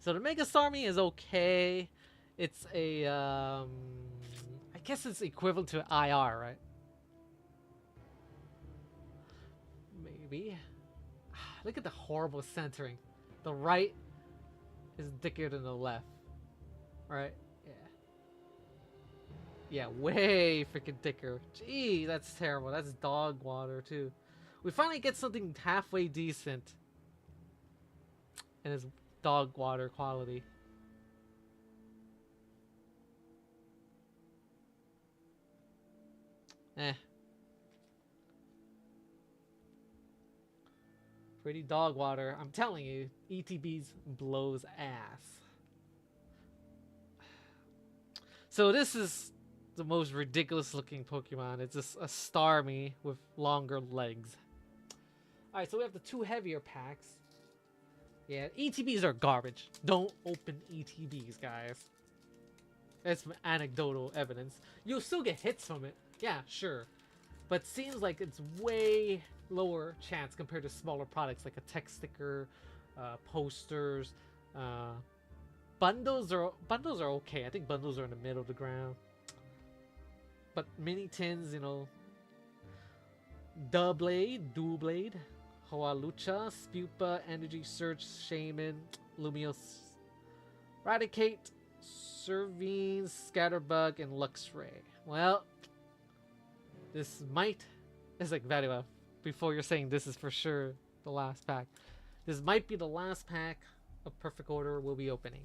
So the Mega Starmie is okay. It's a I guess it's equivalent to IR, right? Maybe. Look at the horrible centering. The right is thicker than the left. Right? Yeah. Yeah, way freaking thicker. Gee, that's terrible. That's dog water too. We finally get something halfway decent. And it's dog water quality. Eh. Pretty dog water. I'm telling you, ETBs blows ass. So this is the most ridiculous looking Pokemon. It's just a Starmie with longer legs. Alright, so we have the 2 heavier packs. Yeah, ETBs are garbage. Don't open ETBs, guys. That's anecdotal evidence. You'll still get hits from it. Yeah, sure. But seems like it's way lower chance compared to smaller products like a text sticker, posters, bundles are okay. I think bundles are in the middle of the ground. But mini tins, you know, Dual Blade, Hoalucha, Spupa, Energy Search, Shaman, Lumios, Raticate, Servine, Scatterbug, and Luxray. Well, this might, it's like VatiWah, before you're saying this is for sure the last pack. This might be the last pack of Perfect Order we'll be opening.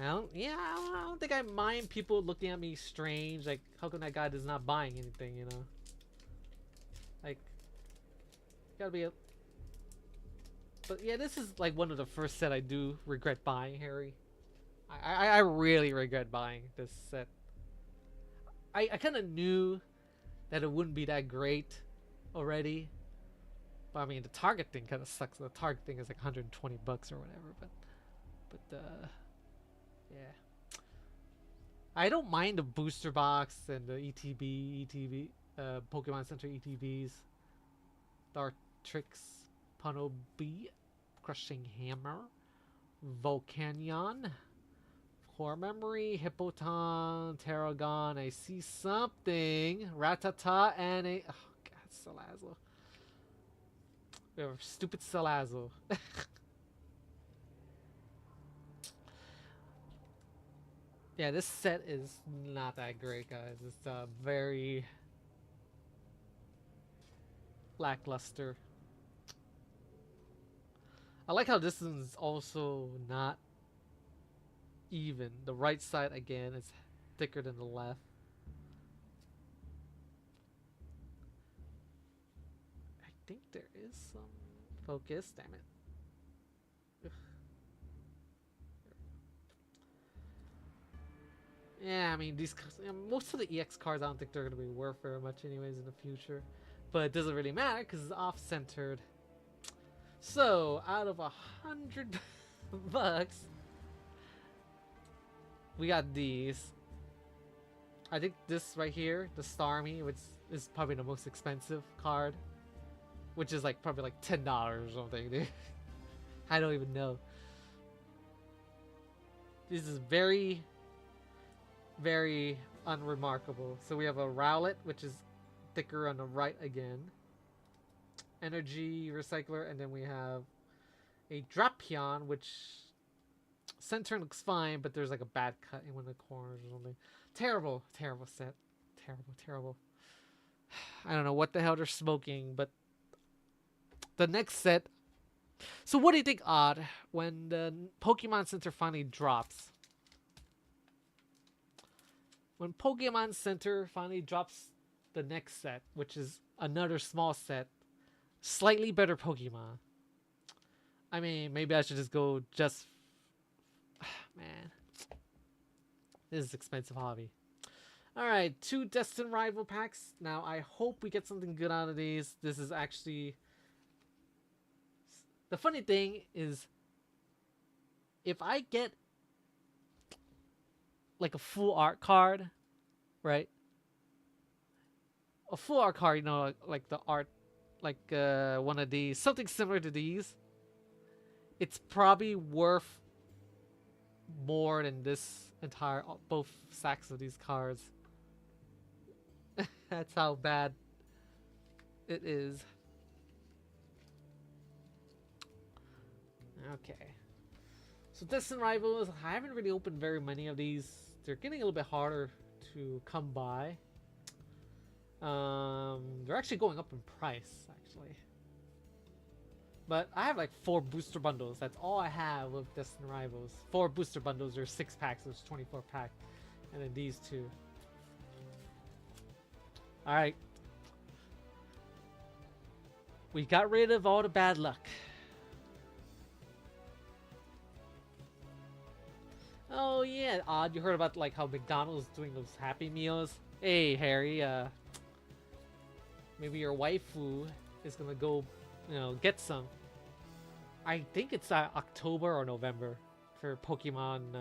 I don't think I mind people looking at me strange. Like, how come that guy is not buying anything, you know? Like, gotta be a... But yeah, this is like one of the first set I do regret buying, Harry. I really regret buying this set. I kind of knew that it wouldn't be that great already. But I mean, the Target thing kind of sucks. The Target thing is like 120 bucks or whatever. But yeah. I don't mind the booster box and the ETB, Pokemon Center ETBs. Dartrix, Puno B, Crushing Hammer, Volcanion, Core Memory, Hippoton, Terragon. I see something. Rattata and a... Oh god, Salazzle. We have a stupid Salazzle. Yeah, this set is not that great, guys. It's very lackluster. I like how this is also not even. The right side, again, is thicker than the left. I think there is some focus. Damn it. Ugh. Yeah, I mean, these most of the EX cards, I don't think they're going to be worth very much anyways in the future. but it doesn't really matter because it's off-centered. So out of $100 we got these. I think this right here, the Starmie, which is probably the most expensive card, which is like probably like $10 or something, dude. I don't even know. This is very, very unremarkable. So we have a Rowlet, which is thicker on the right again. Energy Recycler, and then we have a Drapion, which center looks fine, but there's like a bad cut in one of the corners or something. Terrible, terrible set. Terrible, terrible. I don't know what the hell they're smoking, but the next set. So what do you think, Odd, when the Pokemon Center finally drops? When Pokemon Center finally drops the next set, which is another small set, slightly better Pokemon. I mean, maybe I should just go just... Man. This is expensive hobby. Alright, 2 Destined Rival packs. Now, I hope we get something good out of these. This is actually... The funny thing is, if I get like a full art card, right? A full art card, you know, like the art, like one of these, something similar to these, it's probably worth more than this entire, both sacks of these cards. That's how bad it is. Okay. So Destined Rivals, I haven't really opened very many of these. They're getting a little bit harder to come by. They're actually going up in price, actually. But I have like 4 booster bundles. That's all I have with Destined Rivals. 4 booster bundles. There's 6 packs. There's 24 pack. And then these 2. Alright. We got rid of all the bad luck. Oh yeah, Odd, you heard about like how McDonald's doing those Happy Meals? Hey Harry, maybe your waifu is gonna go, you know, get some. I think it's October or November for Pokemon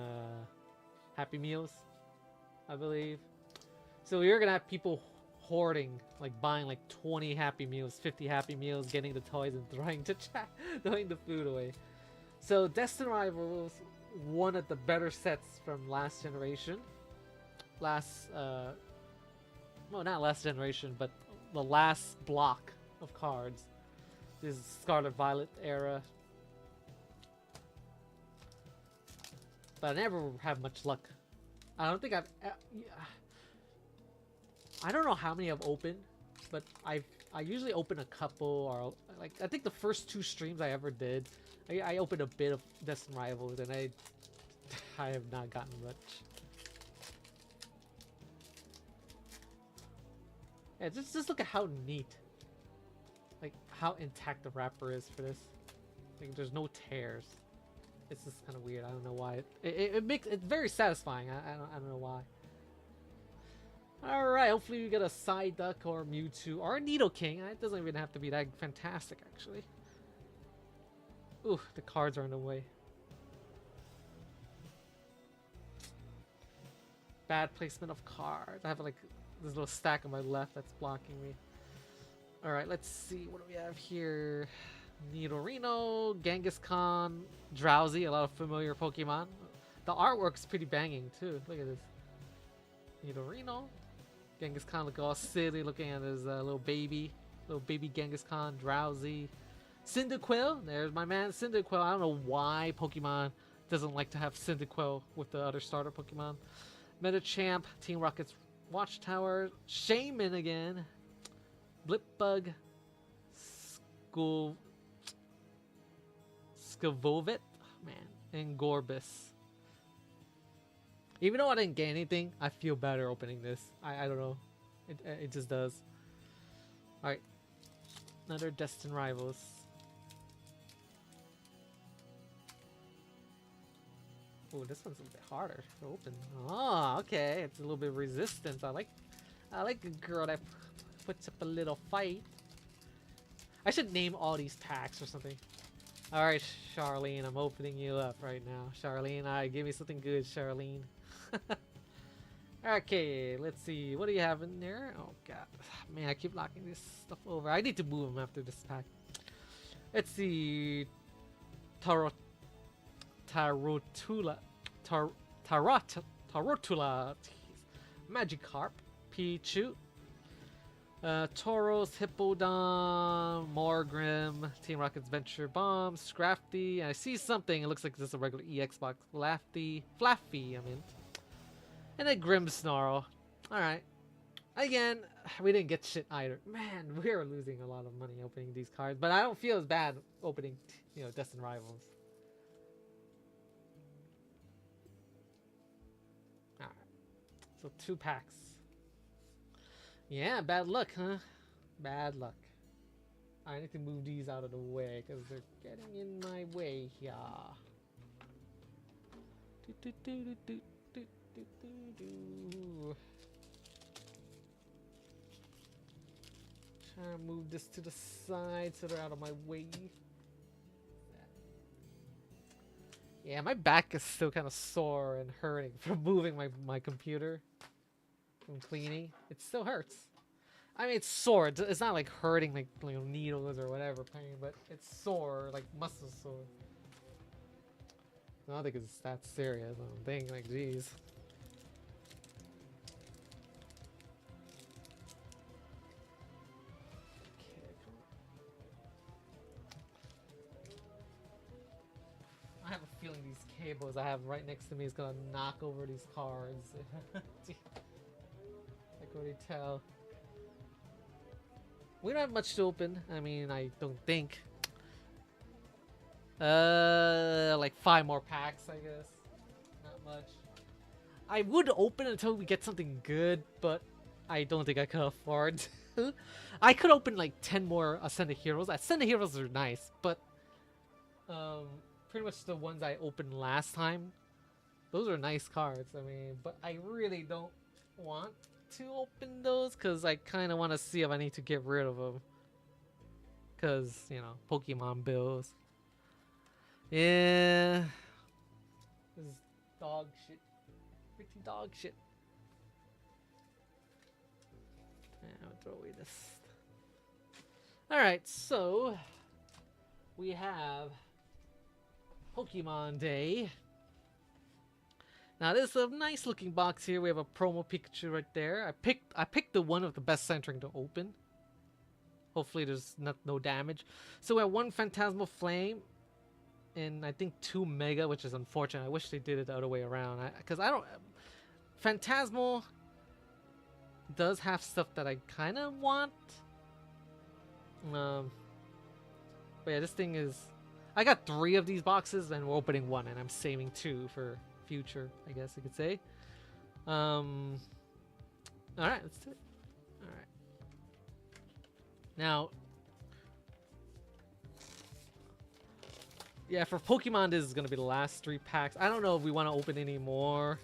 Happy Meals, I believe. So you're gonna have people hoarding, like buying like 20 Happy Meals, 50 Happy Meals, getting the toys and throwing the food away. So Destined Rivals, one of the better sets from last generation. Well, not last generation, but the last block of cards. This is Scarlet Violet era. But I never have much luck. I don't think I don't know how many I've opened, but I usually open a couple, or like I think the first 2 streams I ever did, I opened a bit of Destined Rivals, and I have not gotten much. Yeah, just look at how neat, like how intact the wrapper is for this. Like there's no tears. It's just kind of weird. I don't know why. It makes it very satisfying. I don't know why. All right, hopefully we get a Psyduck or Mewtwo or a Nidoking. It doesn't even have to be that fantastic, actually. Ooh, the cards are in the way. Bad placement of cards. I have like this little stack on my left that's blocking me. Alright, let's see. What do we have here? Nidorino, Kangaskhan, Drowsy, a lot of familiar Pokemon. The artwork's pretty banging too. Look at this. Nidorino. Kangaskhan look all silly looking at his little baby Kangaskhan, Drowsy. Cyndaquil, there's my man Cyndaquil. I don't know why Pokemon doesn't like to have Cyndaquil with the other starter Pokemon. Metachamp, Team Rocket's Watchtower, Shaman again, Blipbug, Skavovit, man, and Gorbis. Even though I didn't get anything, I feel better opening this. I don't know, it just does. All right, another Destined Rivals. Oh, this one's a bit harder to open. Oh, okay. It's a little bit resistant. I like a girl that puts up a little fight. I should name all these packs or something. Alright, Charlene, I'm opening you up right now. Charlene, alright, give me something good, Charlene. Okay, let's see. What do you have in there? Oh god. Man, I keep knocking this stuff over. I need to move them after this pack. Let's see. Tarotula. Tarotula. Magikarp. Pichu. Tauros, Hippodon, Morgrim, Team Rocket's Venture Bomb, Scrafty. I see something. It looks like this is a regular EX box. Flaffy, I mean. And a Grimmsnarl. Alright. Again, we didn't get shit either. Man, we're losing a lot of money opening these cards. But I don't feel as bad opening, you know, Destined Rivals. Alright. So 2 packs. Yeah, bad luck, huh? Bad luck. I need to move these out of the way because they're getting in my way here. Trying to move this to the side so they're out of my way. Yeah, my back is still kind of sore and hurting from moving my computer. From cleaning. It still hurts. I mean, it's sore. It's not like hurting like, you know, needles or whatever pain, but it's sore, like muscle sore. I don't think it's that serious. I'm thinking like, geez. I have a feeling these cables I have right next to me is gonna knock over these cards. I can already tell. We don't have much to open. I mean, I don't think. Like 5 more packs, I guess. Not much. I would open until we get something good, but I don't think I can afford to. I could open like 10 more Ascended Heroes. Ascended Heroes are nice, but pretty much the ones I opened last time, those are nice cards. I mean, but I really don't want to open those because I kind of want to see if I need to get rid of them. Because, you know, Pokemon bills. Yeah. This is dog shit. Pretty dog shit. Yeah, I'll throw away this. Alright, so we have Pokemon Day. Now this is a nice looking box here. We have a promo Pikachu right there. I picked the one of the best centering to open. Hopefully there's no damage. So we have 1 Phantasmal Flame and I think 2 Mega, which is unfortunate. I wish they did it the other way around. Because I don't... Phantasmal does have stuff that I kind of want. But yeah, this thing is... I got 3 of these boxes and we're opening 1 and I'm saving 2 for future, I guess you could say. Alright, let's do it. Alright. Now, yeah, for Pokemon, this is going to be the last 3 packs. I don't know if we want to open any more.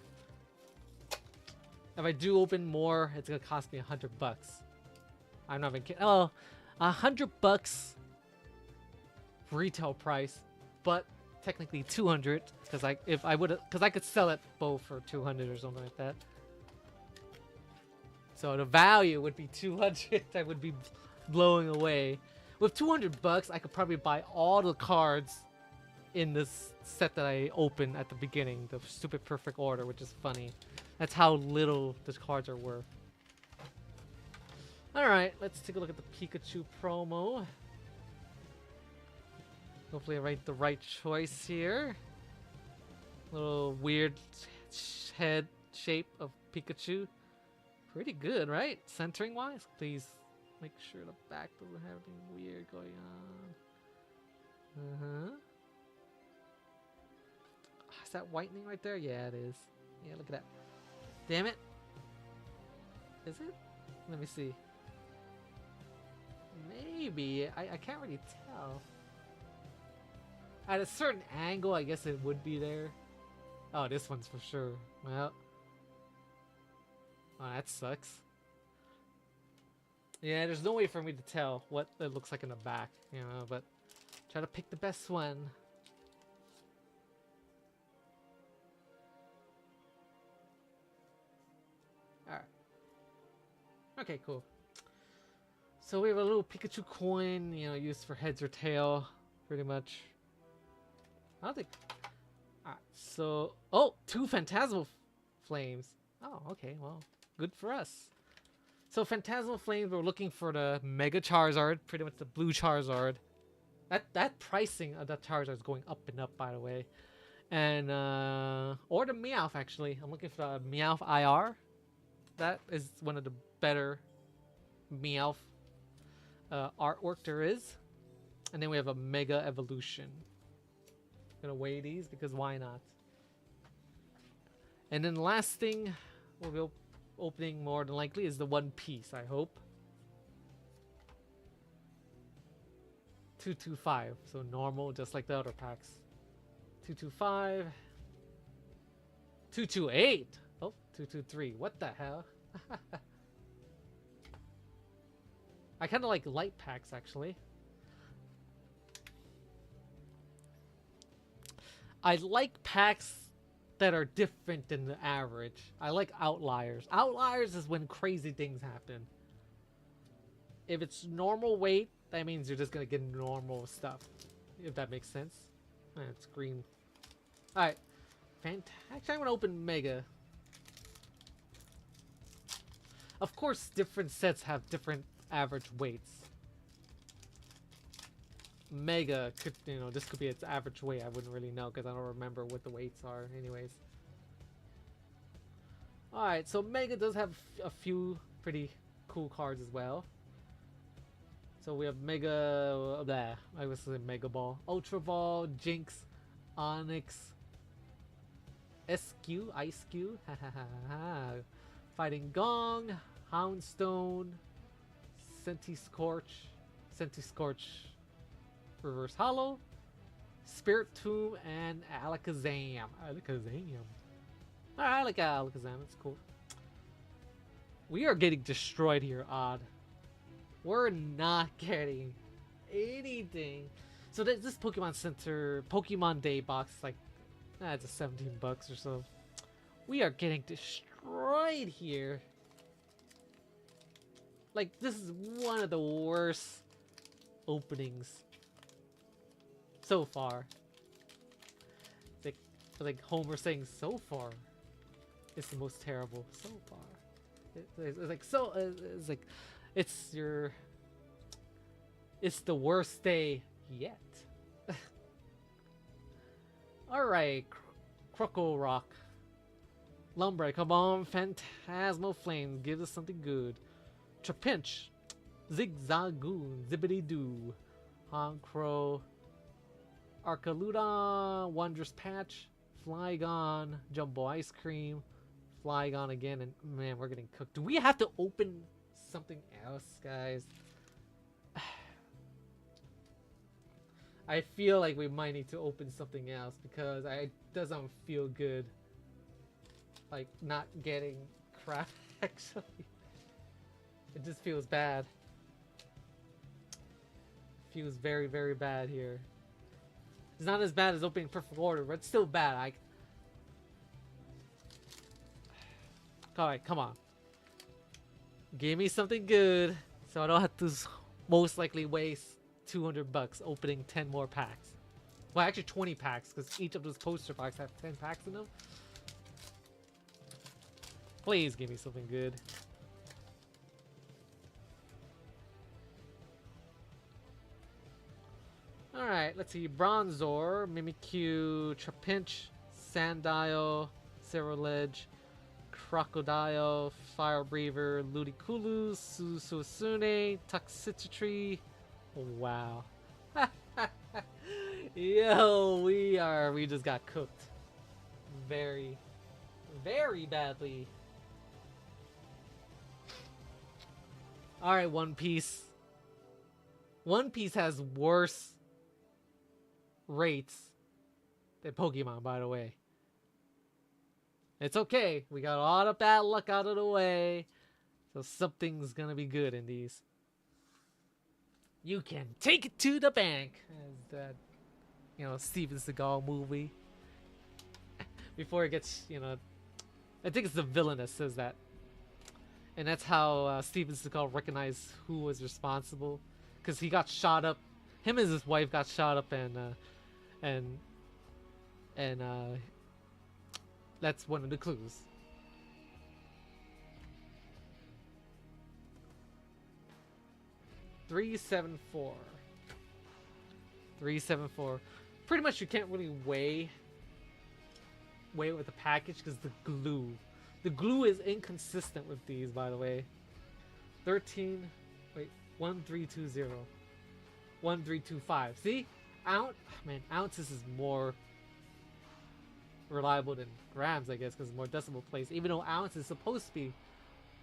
If I do open more, it's going to cost me $100. I'm not even kidding. Oh, $100 retail price, but technically 200 because I could sell it both for 200 or something like that. So the value would be 200. I would be blowing away. With $200, I could probably buy all the cards in this set that I opened at the beginning, the stupid perfect order, which is funny. That's how little the cards are worth. Alright, let's take a look at the Pikachu promo. Hopefully I write the right choice here. Little weird head shape of Pikachu. Pretty good, right? Centering wise. Please make sure the back doesn't have anything weird going on. Is that whitening right there? Yeah, it is. Yeah, look at that. Damn it. Is it? Let me see. Maybe. I can't really tell. At a certain angle, I guess it would be there. Oh, this one's for sure. Well. Oh, that sucks. Yeah, there's no way for me to tell what it looks like in the back, you know, but try to pick the best one. Alright. Okay, cool. So we have a little Pikachu coin, you know, used for heads or tail, pretty much. I don't think... Alright, so... Oh! 2 Phantasmal Flames. Oh, okay, well, good for us. So Phantasmal Flames, we're looking for the Mega Charizard, pretty much the blue Charizard. That pricing of that Charizard is going up and up, by the way. And, or the Meowth, actually. I'm looking for the Meowth IR. That is one of the better Meowth artwork there is. And then we have a Mega Evolution. Gonna weigh these because why not? And then the last thing we'll be opening more than likely is the One Piece, I hope. 225, so normal, just like the other packs. 225. 228. Oh, 223. What the hell? I kind of like light packs, actually. I like packs that are different than the average. I like outliers. Outliers is when crazy things happen. If it's normal weight, that means you're just gonna get normal stuff. If that makes sense. It's green. Alright. Actually, I'm gonna open Mega. Of course, different sets have different average weights. Mega could, you know, this could be its average weight. I wouldn't really know because I don't remember what the weights are anyways. Alright, so Mega does have a few pretty cool cards as well. So we have Mega, I was saying Mega Ball, Ultra Ball, Jinx, Onyx, SQ, Ice Q, Fighting Gong, Houndstone, Scorch, Reverse Hollow, Spirit Tomb, and Alakazam. I like Alakazam, it's cool. We are getting destroyed here, Odd. We're not getting anything. So this Pokemon Center, Pokemon Day box, like, it's a 17 bucks or so. We are getting destroyed here. Like, this is one of the worst openings so far. It's like Homer saying so far. It's the most terrible so far. It's like so. It's like it's the worst day yet. All right, Croco Rock, Lumbre, come on, Phantasmal Flame, give us something good. Trapinch, Zigzagoon, Zibbity Doo, Honchkrow, Arcaluda, Wondrous Patch, Flygon, Jumbo Ice Cream, Flygon again, and man, we're getting cooked. Do we have to open something else, guys? I feel like we might need to open something else because it doesn't feel good. Like, not getting crap, actually. It just feels bad. Feels very, very bad here. It's not as bad as opening Perfect Order, but it's still bad. Alright, come on. Give me something good so I don't have to most likely waste 200 bucks opening 10 more packs. Well, actually 20 packs because each of those poster packs have 10 packs in them. Please give me something good. Alright, let's see. Bronzor, Mimikyu, Trapinch, Sandile, Cerulege, Crocodile, Fire Breather, Ludicolo, Susune, Toxicity. Wow. Yo, we just got cooked. Very, very badly. Alright, One Piece. One Piece has worse rates than Pokemon, by the way. It's okay. We got all of bad luck out of the way. So something's gonna be good in these. You can take it to the bank. As that, Steven Seagal movie. Before it gets, I think it's the villain that says that. And that's how Steven Seagal recognized who was responsible. Because he got shot up. Him and his wife got shot up, and that's one of the clues. $374. $374. Pretty much you can't really weigh it with the package because the glue is inconsistent with these, by the way. 1320. 1325. See? Ounces is more reliable than grams, I guess, because more decimal place, even though ounce is supposed to be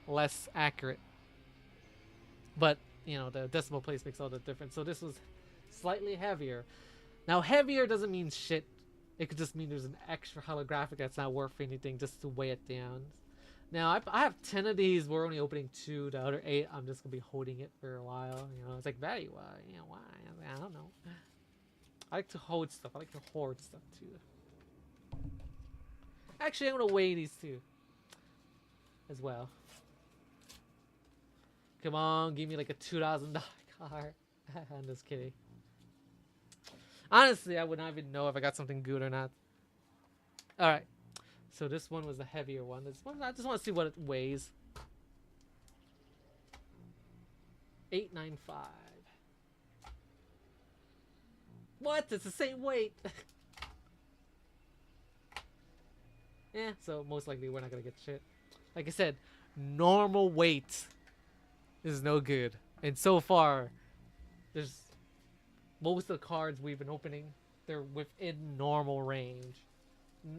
less accurate. But the decimal place makes all the difference. So this was slightly heavier. Now, heavier doesn't mean shit. It could just mean there's an extra holographic that's not worth anything just to weigh it down. Now, I have 10 of these. We're only opening 2. The other 8, I'm just going to be holding it for a while. It's like VatiWah. Why? I don't know. I like to hold stuff. I like to hoard stuff, too. Actually, I'm going to weigh these, too. As well. Come on, give me like a $2,000 car. I'm just kidding. Honestly, I would not even know if I got something good or not. Alright. So this one was a heavier one. This one, I just want to see what it weighs. 895. What? It's the same weight. Yeah, so most likely we're not going to get shit. Like I said, normal weight is no good. And so far, there's most of the cards we've been opening, they're within normal range.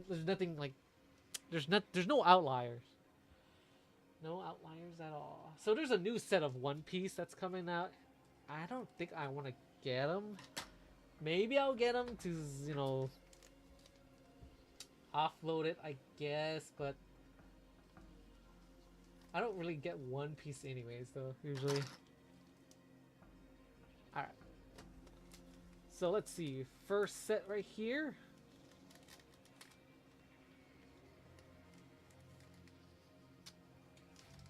There's nothing like, there's no outliers. No outliers at all. So there's a new set of One Piece that's coming out. I don't think I want to get them. Maybe I'll get them to, offload it, I guess, but I don't really get One Piece anyways, though, usually. Alright. So let's see. First set right here.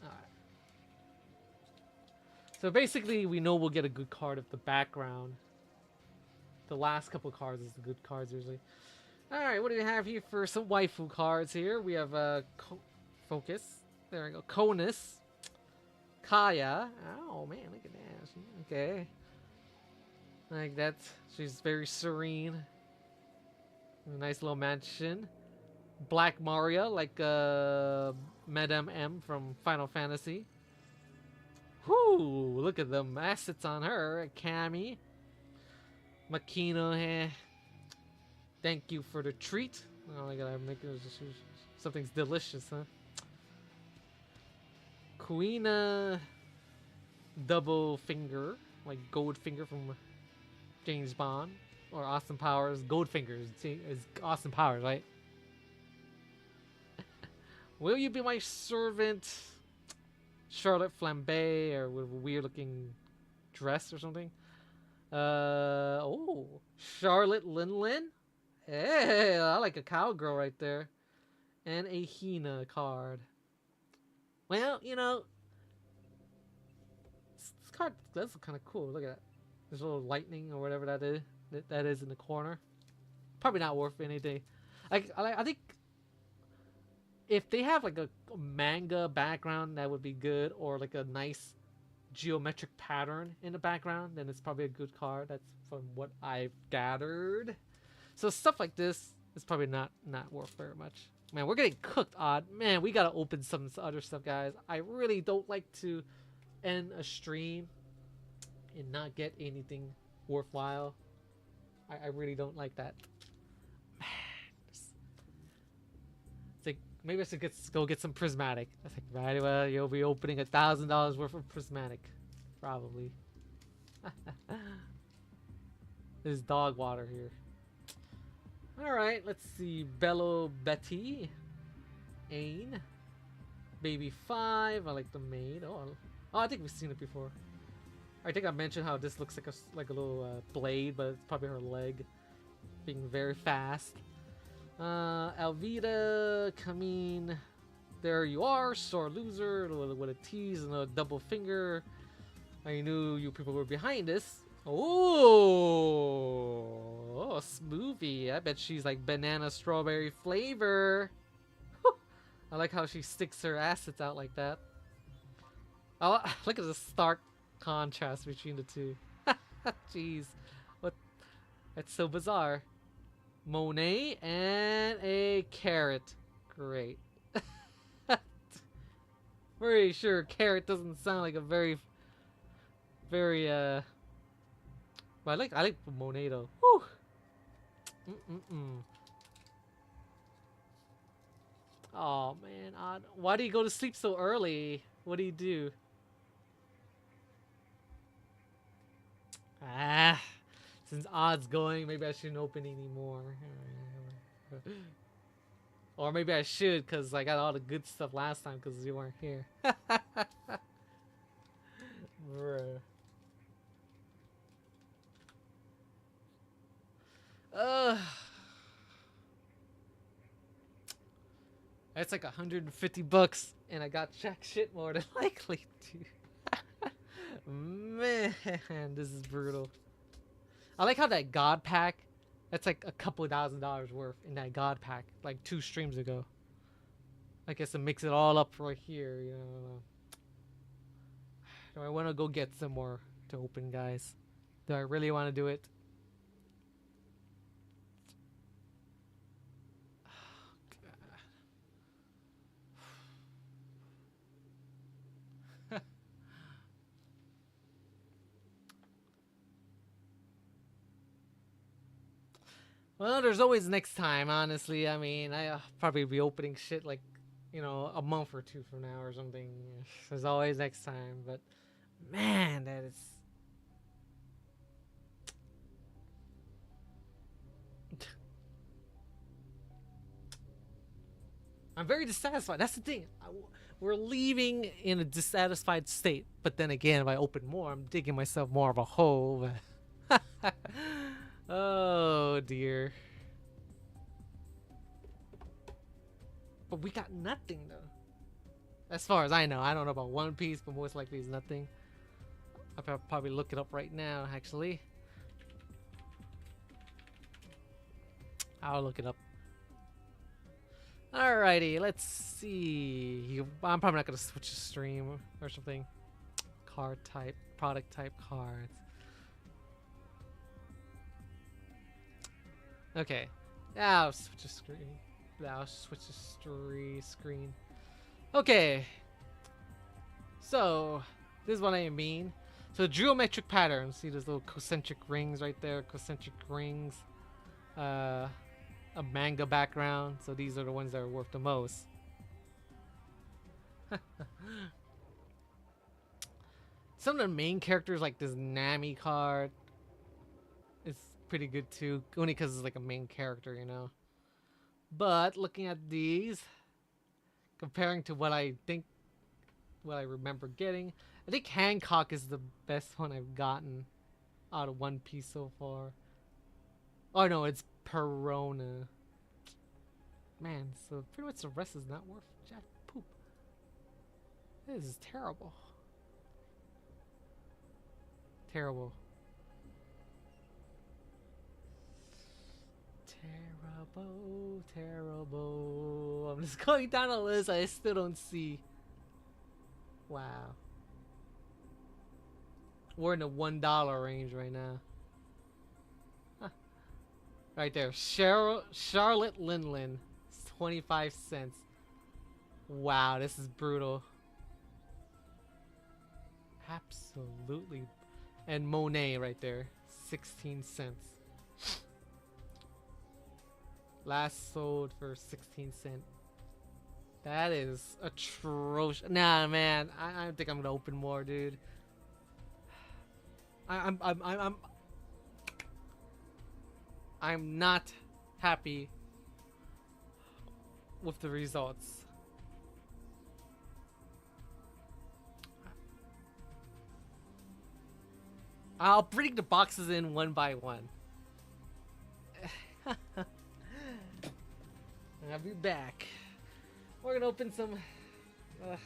Alright. So basically, we know we'll get a good card of the background. The last couple cards is the good cards, usually. Alright, what do we have here for some waifu cards here? We have Focus. There we go. Conus. Kaya. Oh, man, look at that. Okay. Like that. She's very serene. A nice little mansion. Black Maria, like Madame M from Final Fantasy. Whoo! Look at the assets on her. Cammy. Makino. Thank you for the treat. Oh, I gotta make it. Something's delicious, huh? Queen Double Finger, like Goldfinger from James Bond, or Austin Powers. Goldfinger is Austin Powers, right? Will you be my servant, Charlotte Flambe, or with a weird-looking dress or something? Oh, Charlotte Linlin. Hey, I like a cowgirl right there, and a Hina card. Well, this card does look kind of cool. Look at that. There's a little lightning or whatever that is in the corner. Probably not worth anything. I think if they have like a manga background, that would be good, or like a nice geometric pattern in the background, then it's probably a good card. That's from what I've gathered. So stuff like this is probably not worth very much. Man, we're getting cooked, Odd. Man, we gotta open some other stuff, guys. I really don't like to end a stream and not get anything worthwhile. I really don't like that. Man, it's like, maybe I should go get some prismatic. I think, right, well, you'll be opening $1,000 worth of prismatic. Probably. There's dog water here. Alright, let's see. Bello Betty. Ain. Baby 5. I like the maid. Oh, I think we've seen it before. I think I mentioned how this looks like a little blade, but it's probably her leg being very fast. Alvida, Camille, there you are, sore loser, with a tease and a double finger. I knew you people were behind this. Oh, smoothie. I bet she's like banana strawberry flavor. I like how she sticks her assets out like that. Oh, look at the stark contrast between the two. Jeez, what? That's so bizarre. Monet and a carrot. Great. Very sure carrot doesn't sound like a very well, I like Monet though. Whew. Oh man, Odd. Why do you go to sleep so early? What do you do? Ah, since Odd's going, maybe I shouldn't open anymore. Or maybe I should, because I got all the good stuff last time because you weren't here. Bruh. That's like $150, and I got jack shit more than likely to. Man, this is brutal. I like how that God pack, that's like a couple of $1,000 worth in that God pack, like 2 streams ago. I guess to mix it all up right here, you know. Do I want to go get some more to open, guys? Do I really want to do it? Well, there's always next time, honestly. I mean, I'll probably be opening shit like, you know, a month or 2 from now or something. There's always next time, but man, that is... I'm very dissatisfied. That's the thing. We're leaving in a dissatisfied state. But then again, if I open more, I'm digging myself more of a hole. Oh, dear. But we got nothing, though. As far as I know. I don't know about One Piece, but most likely it's nothing. I'll probably look it up right now, actually. I'll look it up. Alrighty, let's see. I'm probably not going to switch to stream or something. Card type, product type cards. Okay. I'll switch to screen. I'll switch to screen. Okay. So, this is what I mean. So, geometric patterns. See those little concentric rings right there? Concentric rings. A manga background, so these are the ones that are worth the most. Some of the main characters, like this Nami card, is pretty good too, only because it's like a main character, you know. But looking at these, comparing to what I remember getting, I think Hancock is the best one I've gotten out of One Piece so far. Oh no, it's Perona. Man, so pretty much the rest is not worth jack poop. This is terrible. Terrible. Terrible, terrible. I'm just going down the list. I still don't see. Wow. We're in the $1 range right now. Right there, Charlotte Linlin, 25 cents. Wow, this is brutal. Absolutely. And Monet right there, 16 cents. Last sold for 16 cents. That is atrocious. Nah, man, I think I'm gonna open more, dude. I'm not happy with the results. I'll bring the boxes in one by one. I'll be back. We're gonna open some. Uh,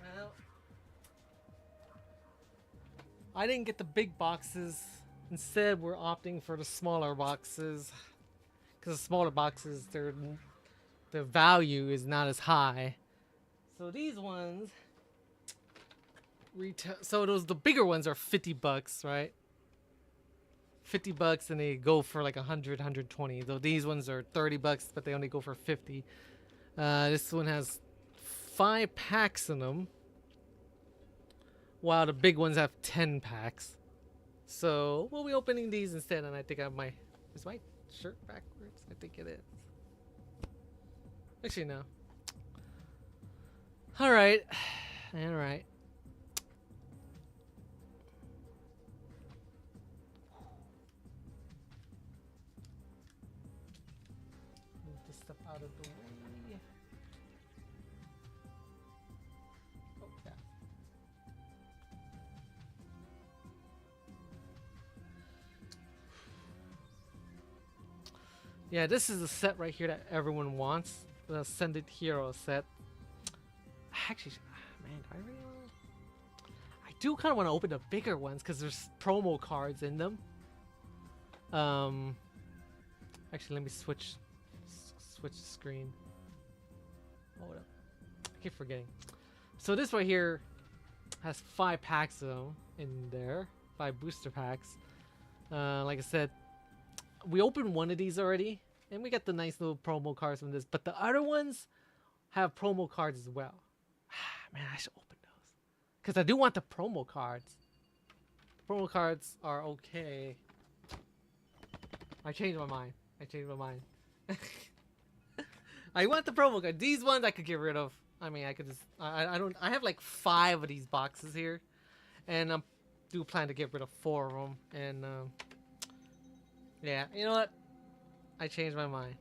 well, I didn't get the big boxes. Instead, we're opting for the smaller boxes because the smaller boxes, their value is not as high. So these ones, retail. So the bigger ones are $50, right? $50, and they go for like 100, 120. Though these ones are $30, but they only go for 50. This one has 5 packs in them, while the big ones have 10 packs. So we'll be opening these instead, and I think I have is my shirt backwards? I think it is. Actually, no. All right, all right. Move this stuff out of the way. Oh, yeah. Yeah, this is the set right here that everyone wants. The Send It Hero set. Actually, man, do I really want to? I do kind of want to open the bigger ones because there's promo cards in them. Actually, let me switch the screen. Hold up, I keep forgetting. So this right here has 5 packs of them in there, 5 booster packs. Like I said, we opened one of these already, and we got the nice little promo cards from this. But the other ones have promo cards as well. Man, I should open those because I do want the promo cards. The promo cards are okay. I changed my mind. I want the promo card. These ones I could get rid of. I mean, I could just. I don't. I have like 5 of these boxes here, and I do plan to get rid of 4 of them. And yeah, you know what? I changed my mind.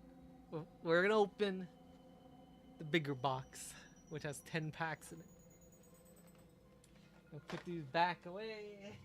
We're gonna open the bigger box, which has 10 packs in it. I'll put these back away.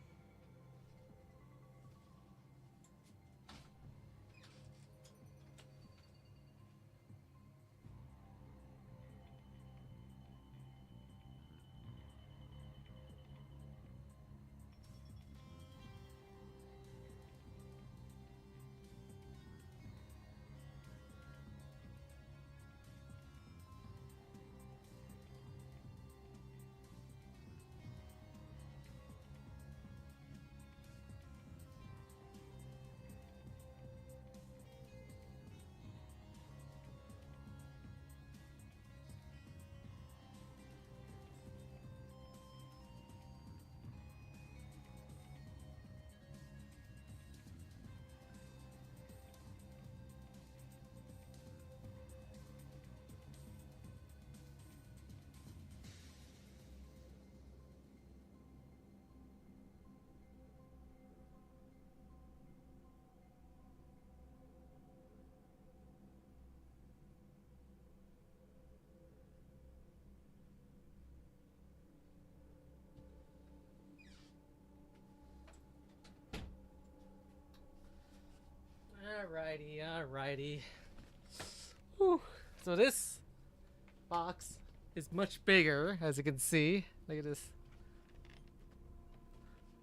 Alrighty, alrighty. Whew. So this box is much bigger, as you can see. Look at this.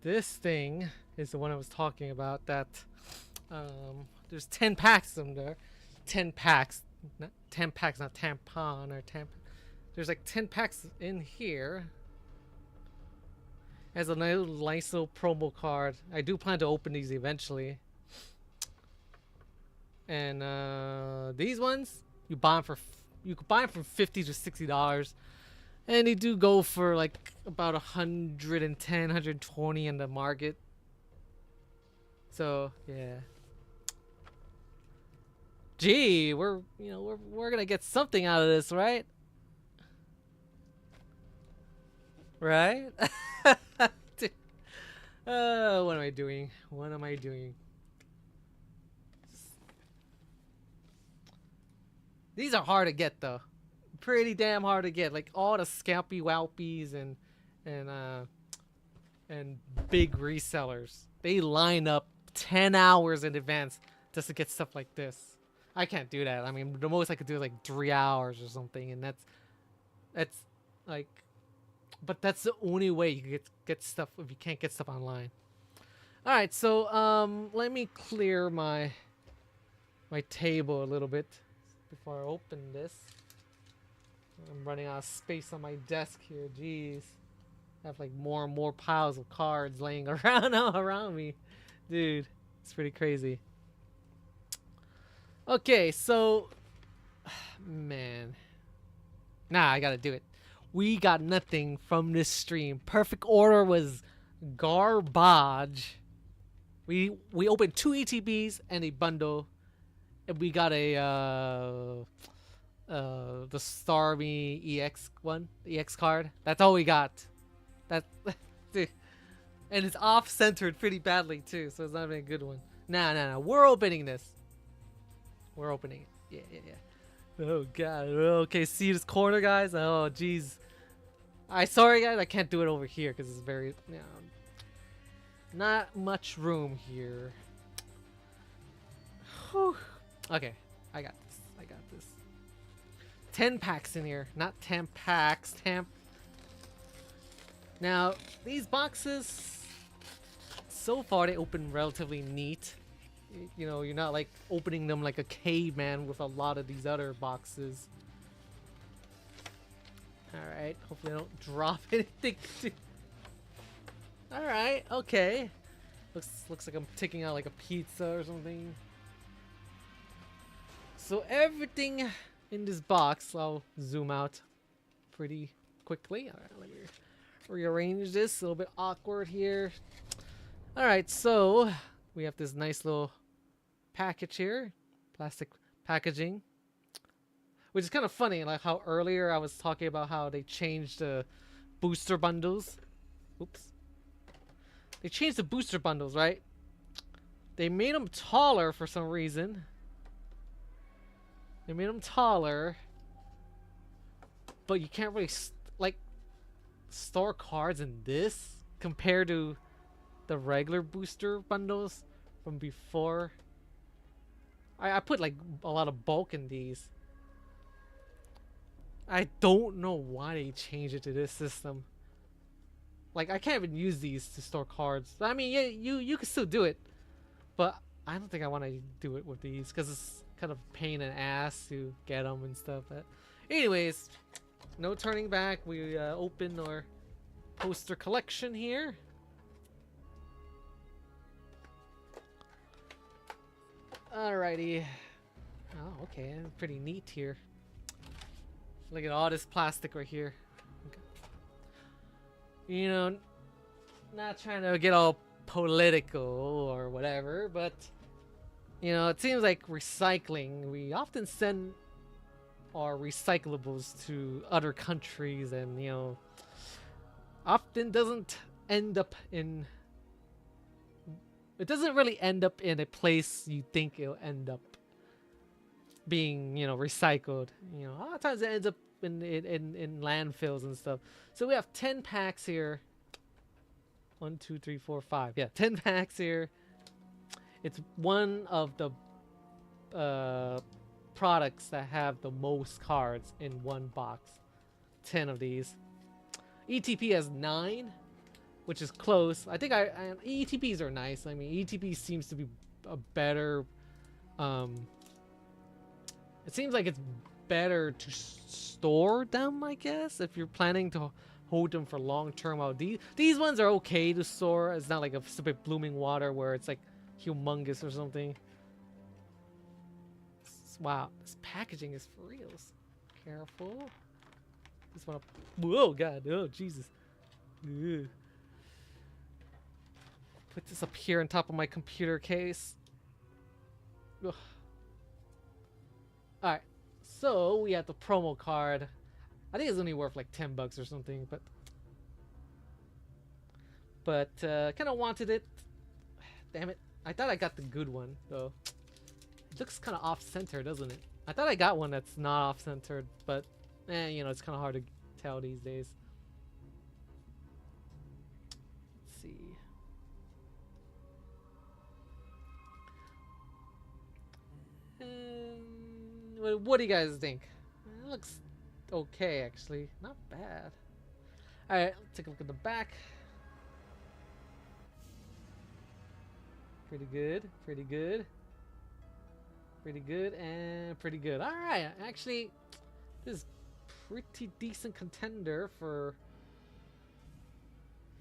This thing is the one I was talking about. That there's 10 packs in there. 10 packs, not 10 packs, not tampon or tampon. There's like 10 packs in here. Has a nice little promo card. I do plan to open these eventually. And these ones you buy them for you could buy them from $50 to $60, and they do go for like about 110, 120 in the market. So yeah. Gee, we're gonna get something out of this, right? Right? What am I doing? What am I doing? These are hard to get though. Pretty damn hard to get. Like all the scalpy walpies and big resellers. They line up 10 hours in advance just to get stuff like this. I can't do that. I mean, the most I could do is like 3 hours or something, and that's like, but that's the only way you can get stuff if you can't get stuff online. All right, so let me clear my table a little bit before I open this. I'm running out of space on my desk here. Jeez, I have like more and more piles of cards laying around me, dude. It's pretty crazy. Okay, so man, nah, I gotta do it. We got nothing from this stream. Perfect Order was garbage. We opened 2 ETBs and a bundle, and we got a the Starmie EX one, the EX card. That's all we got. That and it's off-centered pretty badly too, so it's not even a good one. Nah. We're opening this. We're opening it. Yeah. Oh god. Okay, see this corner, guys? Oh jeez. Sorry guys, I can't do it over here because it's very, not much room here. Whew. Okay, I got this. 10 packs in here, not 10 packs. Now these boxes, so far they open relatively neat. You know, you're not like opening them like a caveman with a lot of these other boxes. Alright, hopefully I don't drop anything. Alright, okay. Looks like I'm taking out like a pizza or something. So everything in this box, I'll zoom out pretty quickly. Alright, let me rearrange this. A little bit awkward here. Alright, so we have this nice little package here, plastic packaging, which is kind of funny, like how earlier I was talking about how they changed the booster bundles. Oops. They changed the booster bundles, right? They made them taller for some reason. They made them taller, but you can't really like store cards in this compared to the regular booster bundles from before. I put like a lot of bulk in these. I don't know why they changed it to this system. Like I can't even use these to store cards. I mean, yeah, you can still do it, but I don't think I want to do it with these because it's kind of pain in the ass to get them and stuff. But anyways, no turning back. We open our poster collection here. Alrighty. Oh, okay. Pretty neat here. Look at all this plastic right here. Okay. You know, not trying to get all political or whatever, but you know, it seems like recycling. We often send our recyclables to other countries, and you know, often doesn't end up in. It doesn't really end up in a place you think it'll end up being, you know, recycled. You know, a lot of times it ends up in landfills and stuff. So we have 10 packs here. 1, 2, 3, 4, 5. Yeah, 10 packs here. It's one of the products that have the most cards in one box. 10 of these. ETP has 9, which is close. I think ETPs are nice. I mean, ETP seems to be a better. It seems like it's better to store them, I guess, if you're planning to hold them for long term. While these ones are okay to store. It's not like a stupid blooming water where it's like humongous or something. Wow, this packaging is for reals. Careful. Just wanna. Whoa, God, oh Jesus. Ugh. Put this up here on top of my computer case. Ugh. All right, so we have the promo card. I think it's only worth like $10 or something, but kind of wanted it. Damn it! I thought I got the good one though. It looks kind of off-center, doesn't it? I thought I got one that's not off-centered, but you know, it's kind of hard to tell these days. Let's see. What do you guys think? It looks okay, actually. Not bad. Alright, let's take a look at the back. Pretty good, pretty good. Pretty good, and pretty good. Alright, actually, this is pretty decent contender for...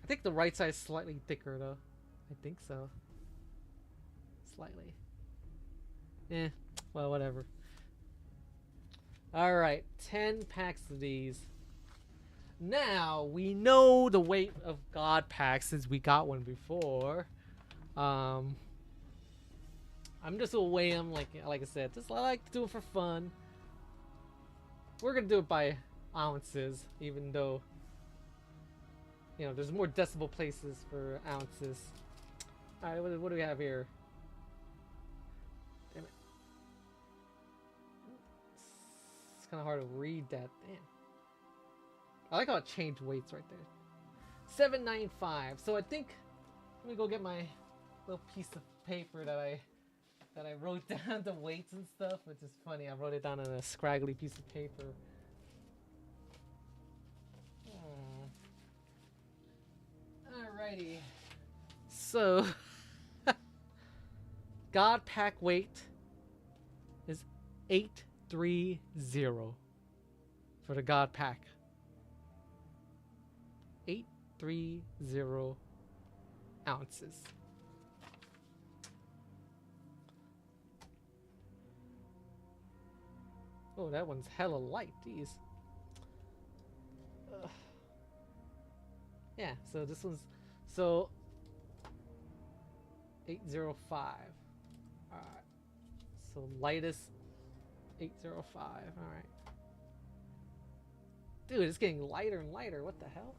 I think the right side is slightly thicker, though. I think so. Slightly. Eh, well, whatever. Alright, 10 packs of these. Now, we know the weight of God packs since we got one before. I'm just gonna weigh them, like I said, just I like to do it for fun. We're gonna do it by ounces, even though, you know, there's more decibel places for ounces. Alright, what do we have here? Damn it. It's kind of hard to read that. Damn. I like how it changed weights right there. 795. So I think, let me go get my little piece of paper that I wrote down the weights and stuff, which is funny. I wrote it down on a scraggly piece of paper. Alrighty. So, God pack weight is 830 for the God pack. 830 ounces. Oh, that one's hella light. Jeez. Yeah, so this one's... So... 805. Alright. So lightest... 805. Alright. Dude, it's getting lighter and lighter. What the hell?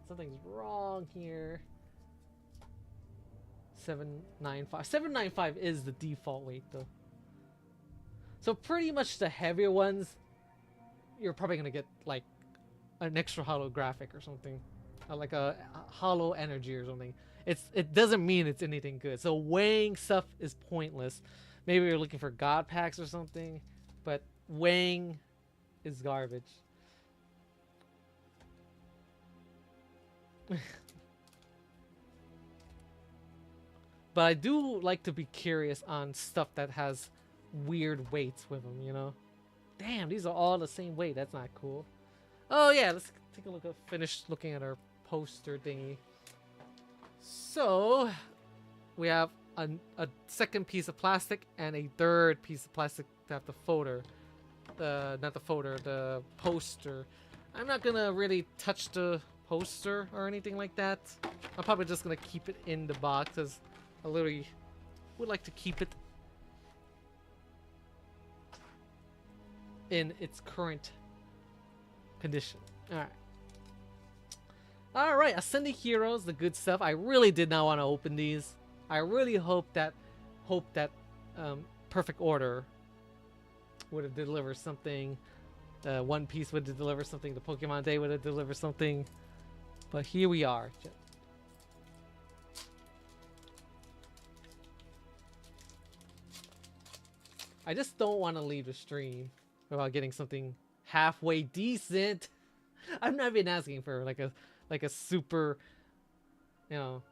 Something's wrong here. 795. 795 is the default weight, though. So pretty much the heavier ones, you're probably gonna get like an extra holographic or something, like a hollow energy or something. It doesn't mean it's anything good. So weighing stuff is pointless. Maybe you're looking for God packs or something, but weighing is garbage. But I do like to be curious on stuff that has weird weights with them, you know? Damn, these are all the same weight. That's not cool. Oh yeah, let's take a look at finish looking at our poster thingy. So we have a second piece of plastic and a third piece of plastic to have the folder. Not the folder, the poster. I'm not gonna really touch the poster or anything like that. I'm probably just gonna keep it in the box because I literally would like to keep it in its current condition. Alright, Ascending Heroes, the good stuff. I really did not want to open these. I really hope that Perfect Order would have delivered something. One Piece would have delivered something. The Pokemon Day would have delivered something. But here we are. I just don't want to leave the stream without getting something halfway decent. I've not been asking for like a super, you know,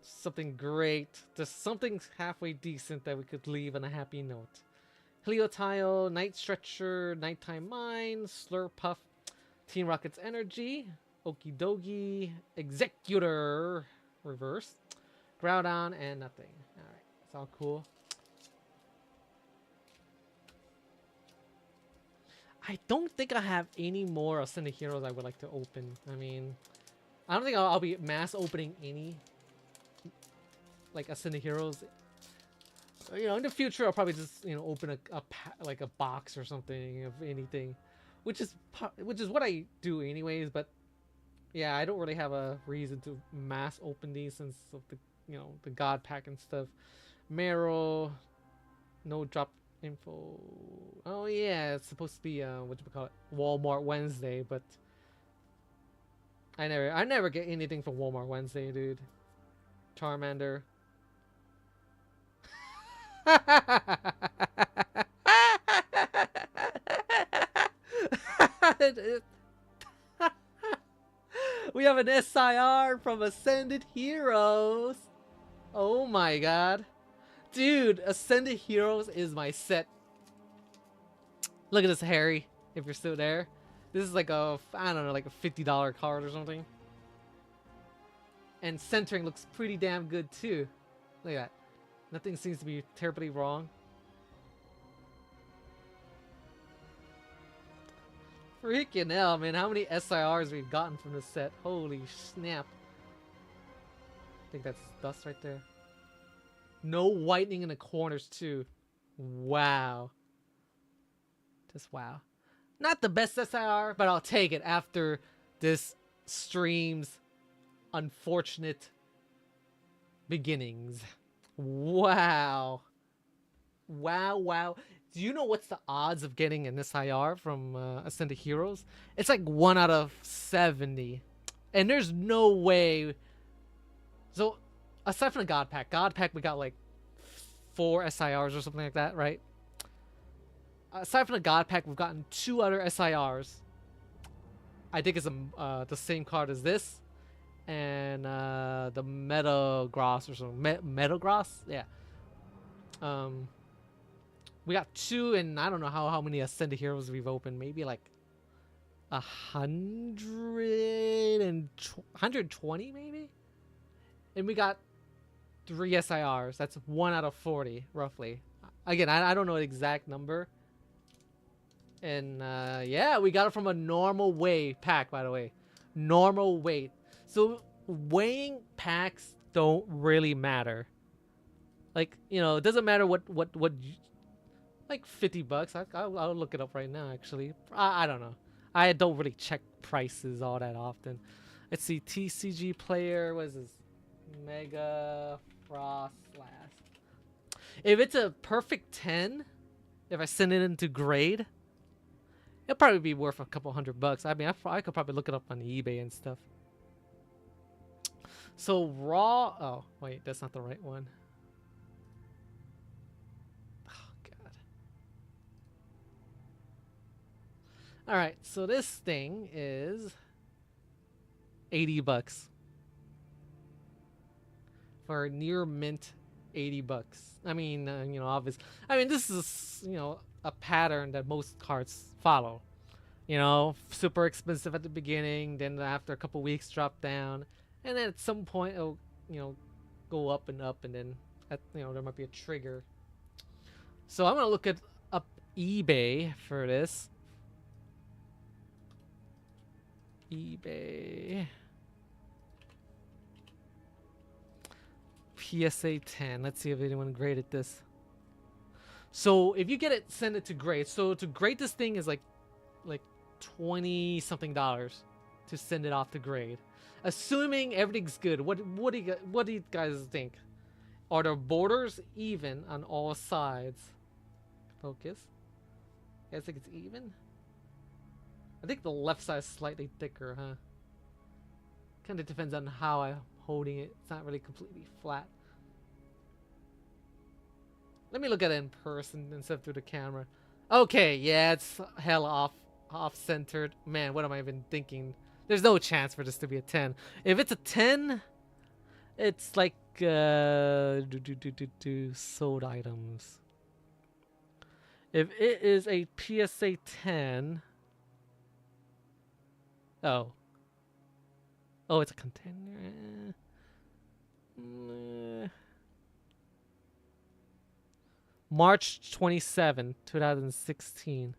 something great. Just something halfway decent that we could leave on a happy note. Heliotile, Night Stretcher, Nighttime Mine, Slurpuff, Team Rocket's Energy, Okie Dokie, Executor, Reverse, Groudon, and nothing. Alright, it's all cool. I don't think I have any more Ascended Heroes I would like to open. I mean, I don't think I'll be mass opening any like Ascended Heroes. You know, in the future I'll probably just, you know, open like a box or something of anything, which is what I do anyways. But yeah, I don't really have a reason to mass open these since of the, you know, the God Pack and stuff. Meryl, no drop info. Oh yeah, it's supposed to be what do we call it, Walmart Wednesday, but I never get anything from Walmart Wednesday, dude. Charmander. We have an SIR from Ascended Heroes. Oh my god. Dude, Ascended Heroes is my set. Look at this, Harry, if you're still there. This is like a, I don't know, like a $50 card or something. And centering looks pretty damn good too. Look at that. Nothing seems to be terribly wrong. Freaking hell, man. How many SIRs we've gotten from this set. Holy snap. I think that's dust right there. No whitening in the corners too. Wow. Just wow. Not the best SIR, but I'll take it after this stream's unfortunate beginnings. Wow. Wow, wow. Do you know what's the odds of getting an SIR from Ascended Heroes? It's like 1 out of 70. And there's no way. So, aside from the God Pack we got like 4 SIRs or something like that, right? Aside from the God Pack, we've gotten 2 other SIRs. I think it's the same card as this. And the Metagross or something. Metagross? Yeah. We got 2, and I don't know how many Ascended Heroes we've opened. Maybe like 120 maybe? And we got 3 SIRs. That's 1 out of 40, roughly. Again, I don't know the exact number. And yeah, we got it from a normal weight pack, by the way. Normal weight. So weighing packs don't really matter. Like, you know, it doesn't matter what like $50. I'll look it up right now, actually. I don't know. I don't really check prices all that often. Let's see, TCG player, what is this? Mega Frost Blast. If it's a perfect 10, if I send it into grade, it'll probably be worth a couple $100. I mean, I could probably look it up on eBay and stuff. So raw, oh wait, that's not the right one. Alright, so this thing is $80 for near mint. $80. I mean, you know, obvious. I mean, this is, you know, a pattern that most cards follow. You know, super expensive at the beginning, then after a couple weeks drop down, and then at some point it'll, you know, go up, and then you know, there might be a trigger. So I'm gonna look at up eBay for this. eBay PSA 10. Let's see if anyone graded this. So if you get it, send it to grade. So to grade this thing is like $20 something to send it off to grade, assuming everything's good. What do you guys think? Are the borders even on all sides? Focus. You guys think it's even? I think the left side is slightly thicker, huh? Kind of depends on how I'm holding it. It's not really completely flat. Let me look at it in person instead of through the camera. Okay, yeah, it's hella off-centered. Man, what am I even thinking? There's no chance for this to be a 10. If it's a 10, it's like sold items. If it is a PSA 10, oh, it's a contender. March 27, 2016.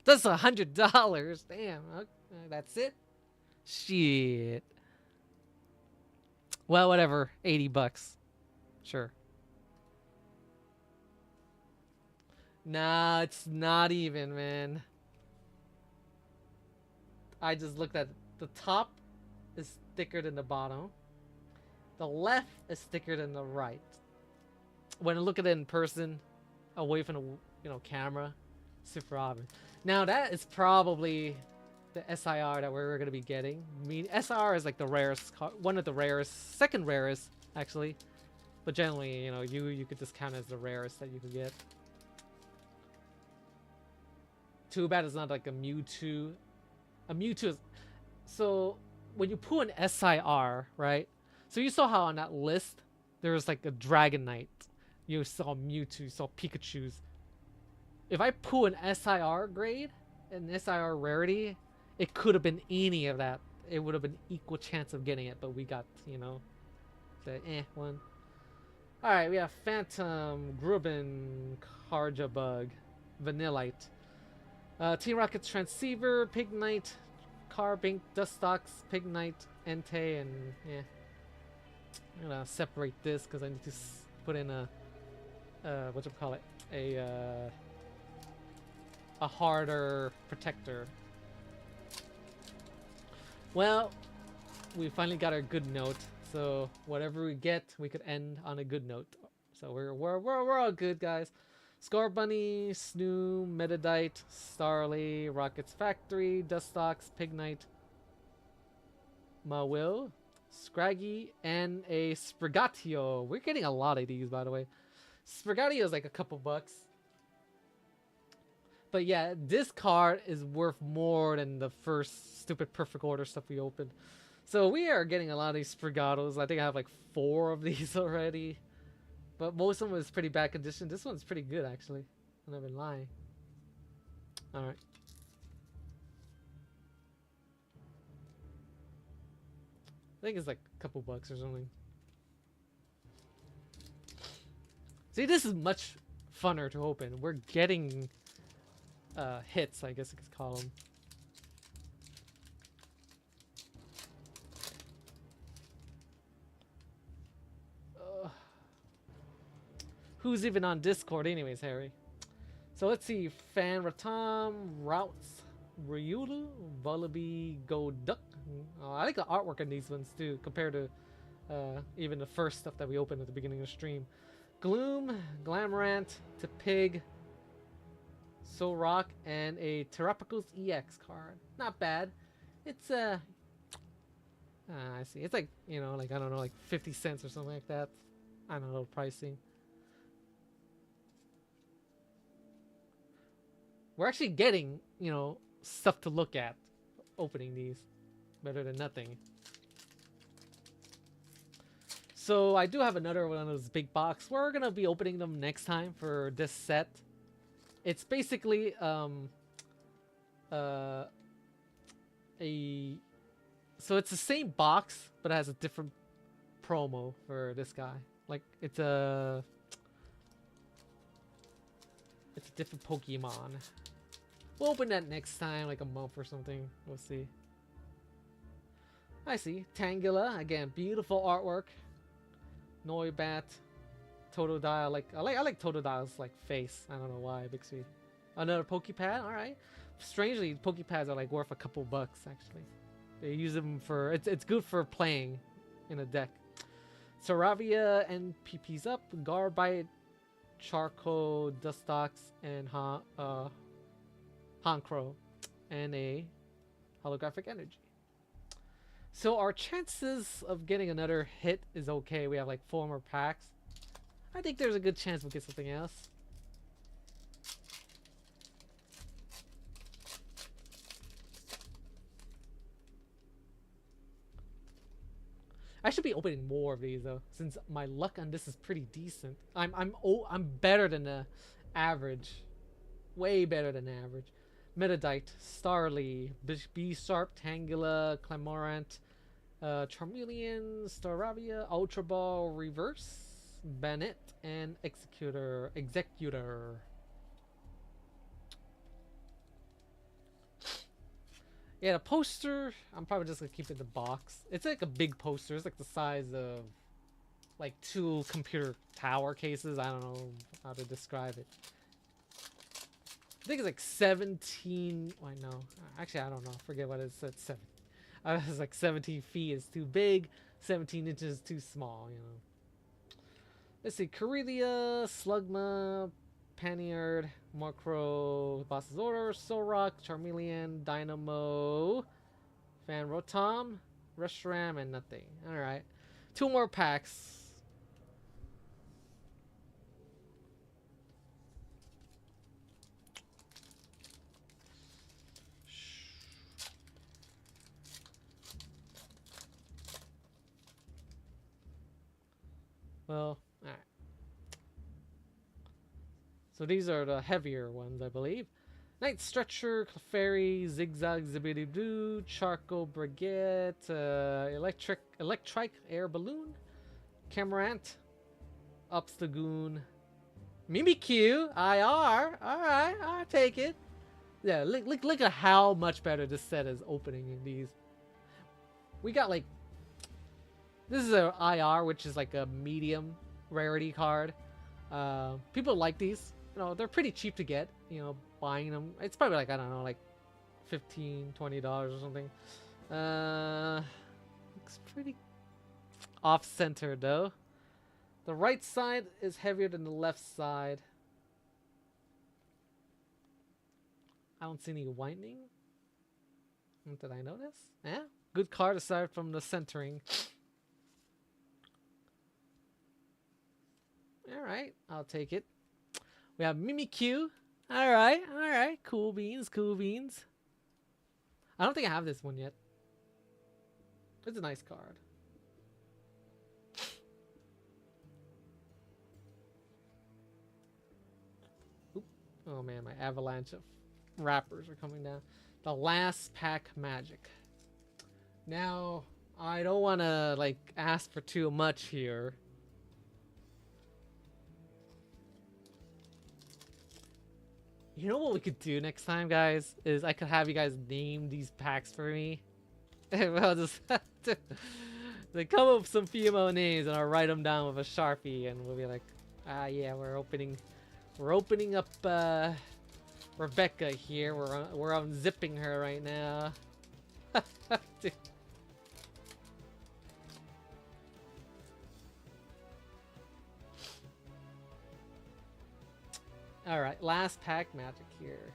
That's $100. Damn, okay, that's it. Shit. Well, whatever. $80. Sure. Nah, it's not even, man. I just looked at the top is thicker than the bottom. The left is thicker than the right. When I look at it in person, away from the camera, super obvious. Now that is probably the SIR that we're gonna be getting. I mean, SIR is like the rarest, one of the rarest, second rarest actually. But generally, you could just count as the rarest that you could get. Too bad it's not like a Mewtwo. A Mewtwo is... So, when you pull an SIR, right? So you saw how on that list, there was like a Dragonite. You saw Mewtwo, you saw Pikachu's. If I pull an SIR grade, an SIR rarity, it could have been any of that. It would have been equal chance of getting it, but we got, the one. Alright, we have Phantom, Grubbin, Carjabug, Vanillite. Team Rocket's Transceiver, Pignite, Carbink, Dustox, Pignite, Entei, and yeah. I'm gonna separate this because I need to put in a a harder protector. Well, we finally got our good note, so whatever we get, we could end on a good note. So we're all good, guys. Scarbunny, Snoo, Metadite, Starly, Rocket's Factory, Dustox, Pignite, Mawil, Scraggy, and a Sprigatio. We're getting a lot of these, by the way. Sprigatio is like a couple bucks. But yeah, this card is worth more than the first stupid perfect order stuff we opened. So we are getting a lot of these Sprigatos. I think I have like 4 of these already. But most of them is pretty bad condition. This one's pretty good, actually. I'm not even lying. Alright. I think it's like a couple bucks or something. See, this is much funner to open. We're getting hits, I guess you could call them. Who's even on Discord anyways, Harry? So let's see. Fan Ratam, Routes, Ryulu, Vullaby, Golduck. I like the artwork on these ones too, compared to even the first stuff that we opened at the beginning of the stream. Gloom, Glamorant, Tepig, Solrock, and a Terrapicos EX card. Not bad. It's I see. It's like, like I don't know, like 50 cents or something like that. I don't know pricing. We're actually getting, stuff to look at opening these. Better than nothing. So I do have another one of those big box. We're gonna be opening them next time for this set. It's basically so it's the same box, but it has a different promo for this guy. Like it's a different Pokemon. We'll open that next time, like a month or something. We'll see. I see. Tangela, again, beautiful artwork. Noibat, Totodile. I like Totodile's like face. I don't know why. Big sweet. Another Pokepad. All right. Strangely, Pokepads are like worth a couple bucks actually. They use them for it's good for playing in a deck. Saravia and PP's up. Garbite, Charcoal, Dustox, and Honchkrow, and a Holographic Energy. So our chances of getting another hit is okay. We have like 4 more packs. I think there's a good chance we'll get something else. I should be opening more of these though, since my luck on this is pretty decent. I'm better than the average, way better than average. Metadite, Starly, B Sharp, Tangela, Clamorant, Charmeleon, Staravia, Ultra Ball, Reverse, Bennett, and Executor. Yeah, the poster, I'm probably just gonna keep it in the box. It's like a big poster. It's like the size of like 2 computer tower cases. I don't know how to describe it. I think it's like 17. Wait, no. Actually, I don't know. Forget what it said. 7. I was like 17 feet is too big, 17 inches too small, you know. Let's see. Corellia, Slugma, Paniard, Murkrow, Boss's Order, Solrock, Charmeleon, Dynamo, Fan Rotom, Reshiram, and nothing. Alright. 2 more packs. Well, alright. So these are the heavier ones, I believe. Night Stretcher, Clefairy, Zigzag, Zibbity-Doo, Charcoal Brigette, Electric Air Balloon, Camarant, Upstagoon, Mimikyu, IR. Alright, I'll take it. Yeah, look at how much better this set is opening in these. We got like, this is an IR, which is like a medium rarity card. People like these. You know, they're pretty cheap to get. You know, buying them. It's probably like, I don't know, like $15, $20 or something. Looks pretty off-center though. The right side is heavier than the left side. I don't see any whitening. Did I notice? Yeah, good card aside from the centering. Alright, I'll take it. We have Mimikyu. Alright, alright. Cool beans, cool beans. I don't think I have this one yet. It's a nice card. Oop. Oh man, my avalanche of wrappers are coming down. The last pack magic. Now, I don't want to like ask for too much here. You know what we could do next time, guys? Is I could have you guys name these packs for me. And I'll just have to like, come up with some female names and I'll write them down with a Sharpie and we'll be like, ah yeah, we're opening up Rebecca here. We're unzipping her right now. Alright, last pack magic here.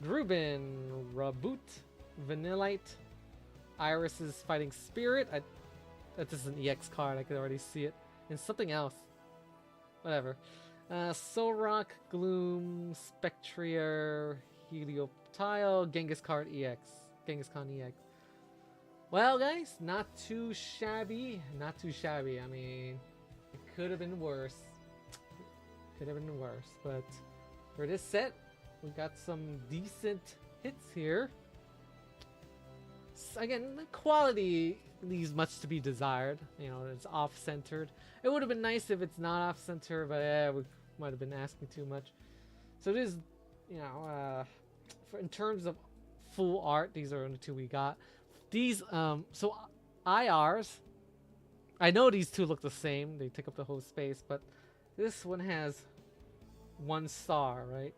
Grubin, Raboot, Vanillite, Iris's Fighting Spirit. This is an EX card, I could already see it. And something else. Whatever. Solrock, Gloom, Spectrier, Helioptile, Genghis Card EX. Genghis Khan EX. Well, guys, not too shabby. Not too shabby. I mean, it could have been worse. Could have been worse, but for this set, we got some decent hits here. Again, the quality leaves much to be desired. You know, it's off-centered. It would have been nice if it's not off-center, but yeah, we might have been asking too much. So it is, you know, in terms of full art, these are the 2 we got. These, so IRs, I know these 2 look the same. They take up the whole space, but this one has 1 star, right?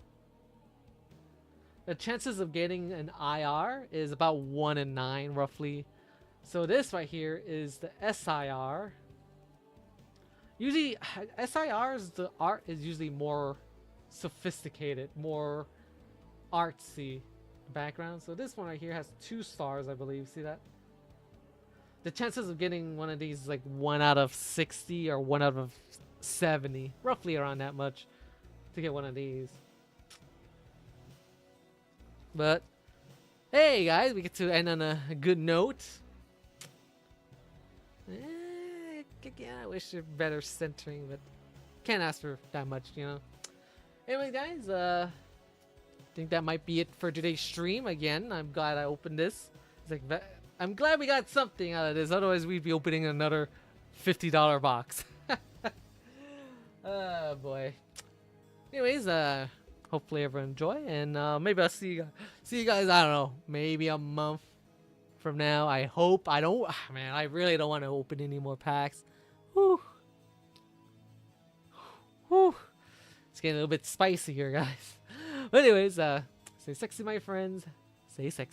The chances of getting an IR is about 1 in 9, roughly. So this right here is the SIR. Usually, SIRs, the art is usually more sophisticated, more artsy background. So this one right here has 2 stars, I believe. See that? The chances of getting one of these is like 1 out of 60 or 1 out of 70, roughly around that much to get one of these. But hey guys, we get to end on a good note. Yeah, I wish it better centering, but can't ask for that much, you know. Anyway, guys, I think that might be it for today's stream. Again, I'm glad I opened this. It's like I'm glad we got something out of this. Otherwise, we'd be opening another $50 box. Oh boy. Anyways, hopefully everyone enjoy, and maybe I'll see you guys. I don't know, maybe a month from now. I hope. I don't. Man, I really don't want to open any more packs. Whew. Whew. It's getting a little bit spicy here, guys. But anyways, stay sexy, my friends. Stay sexy.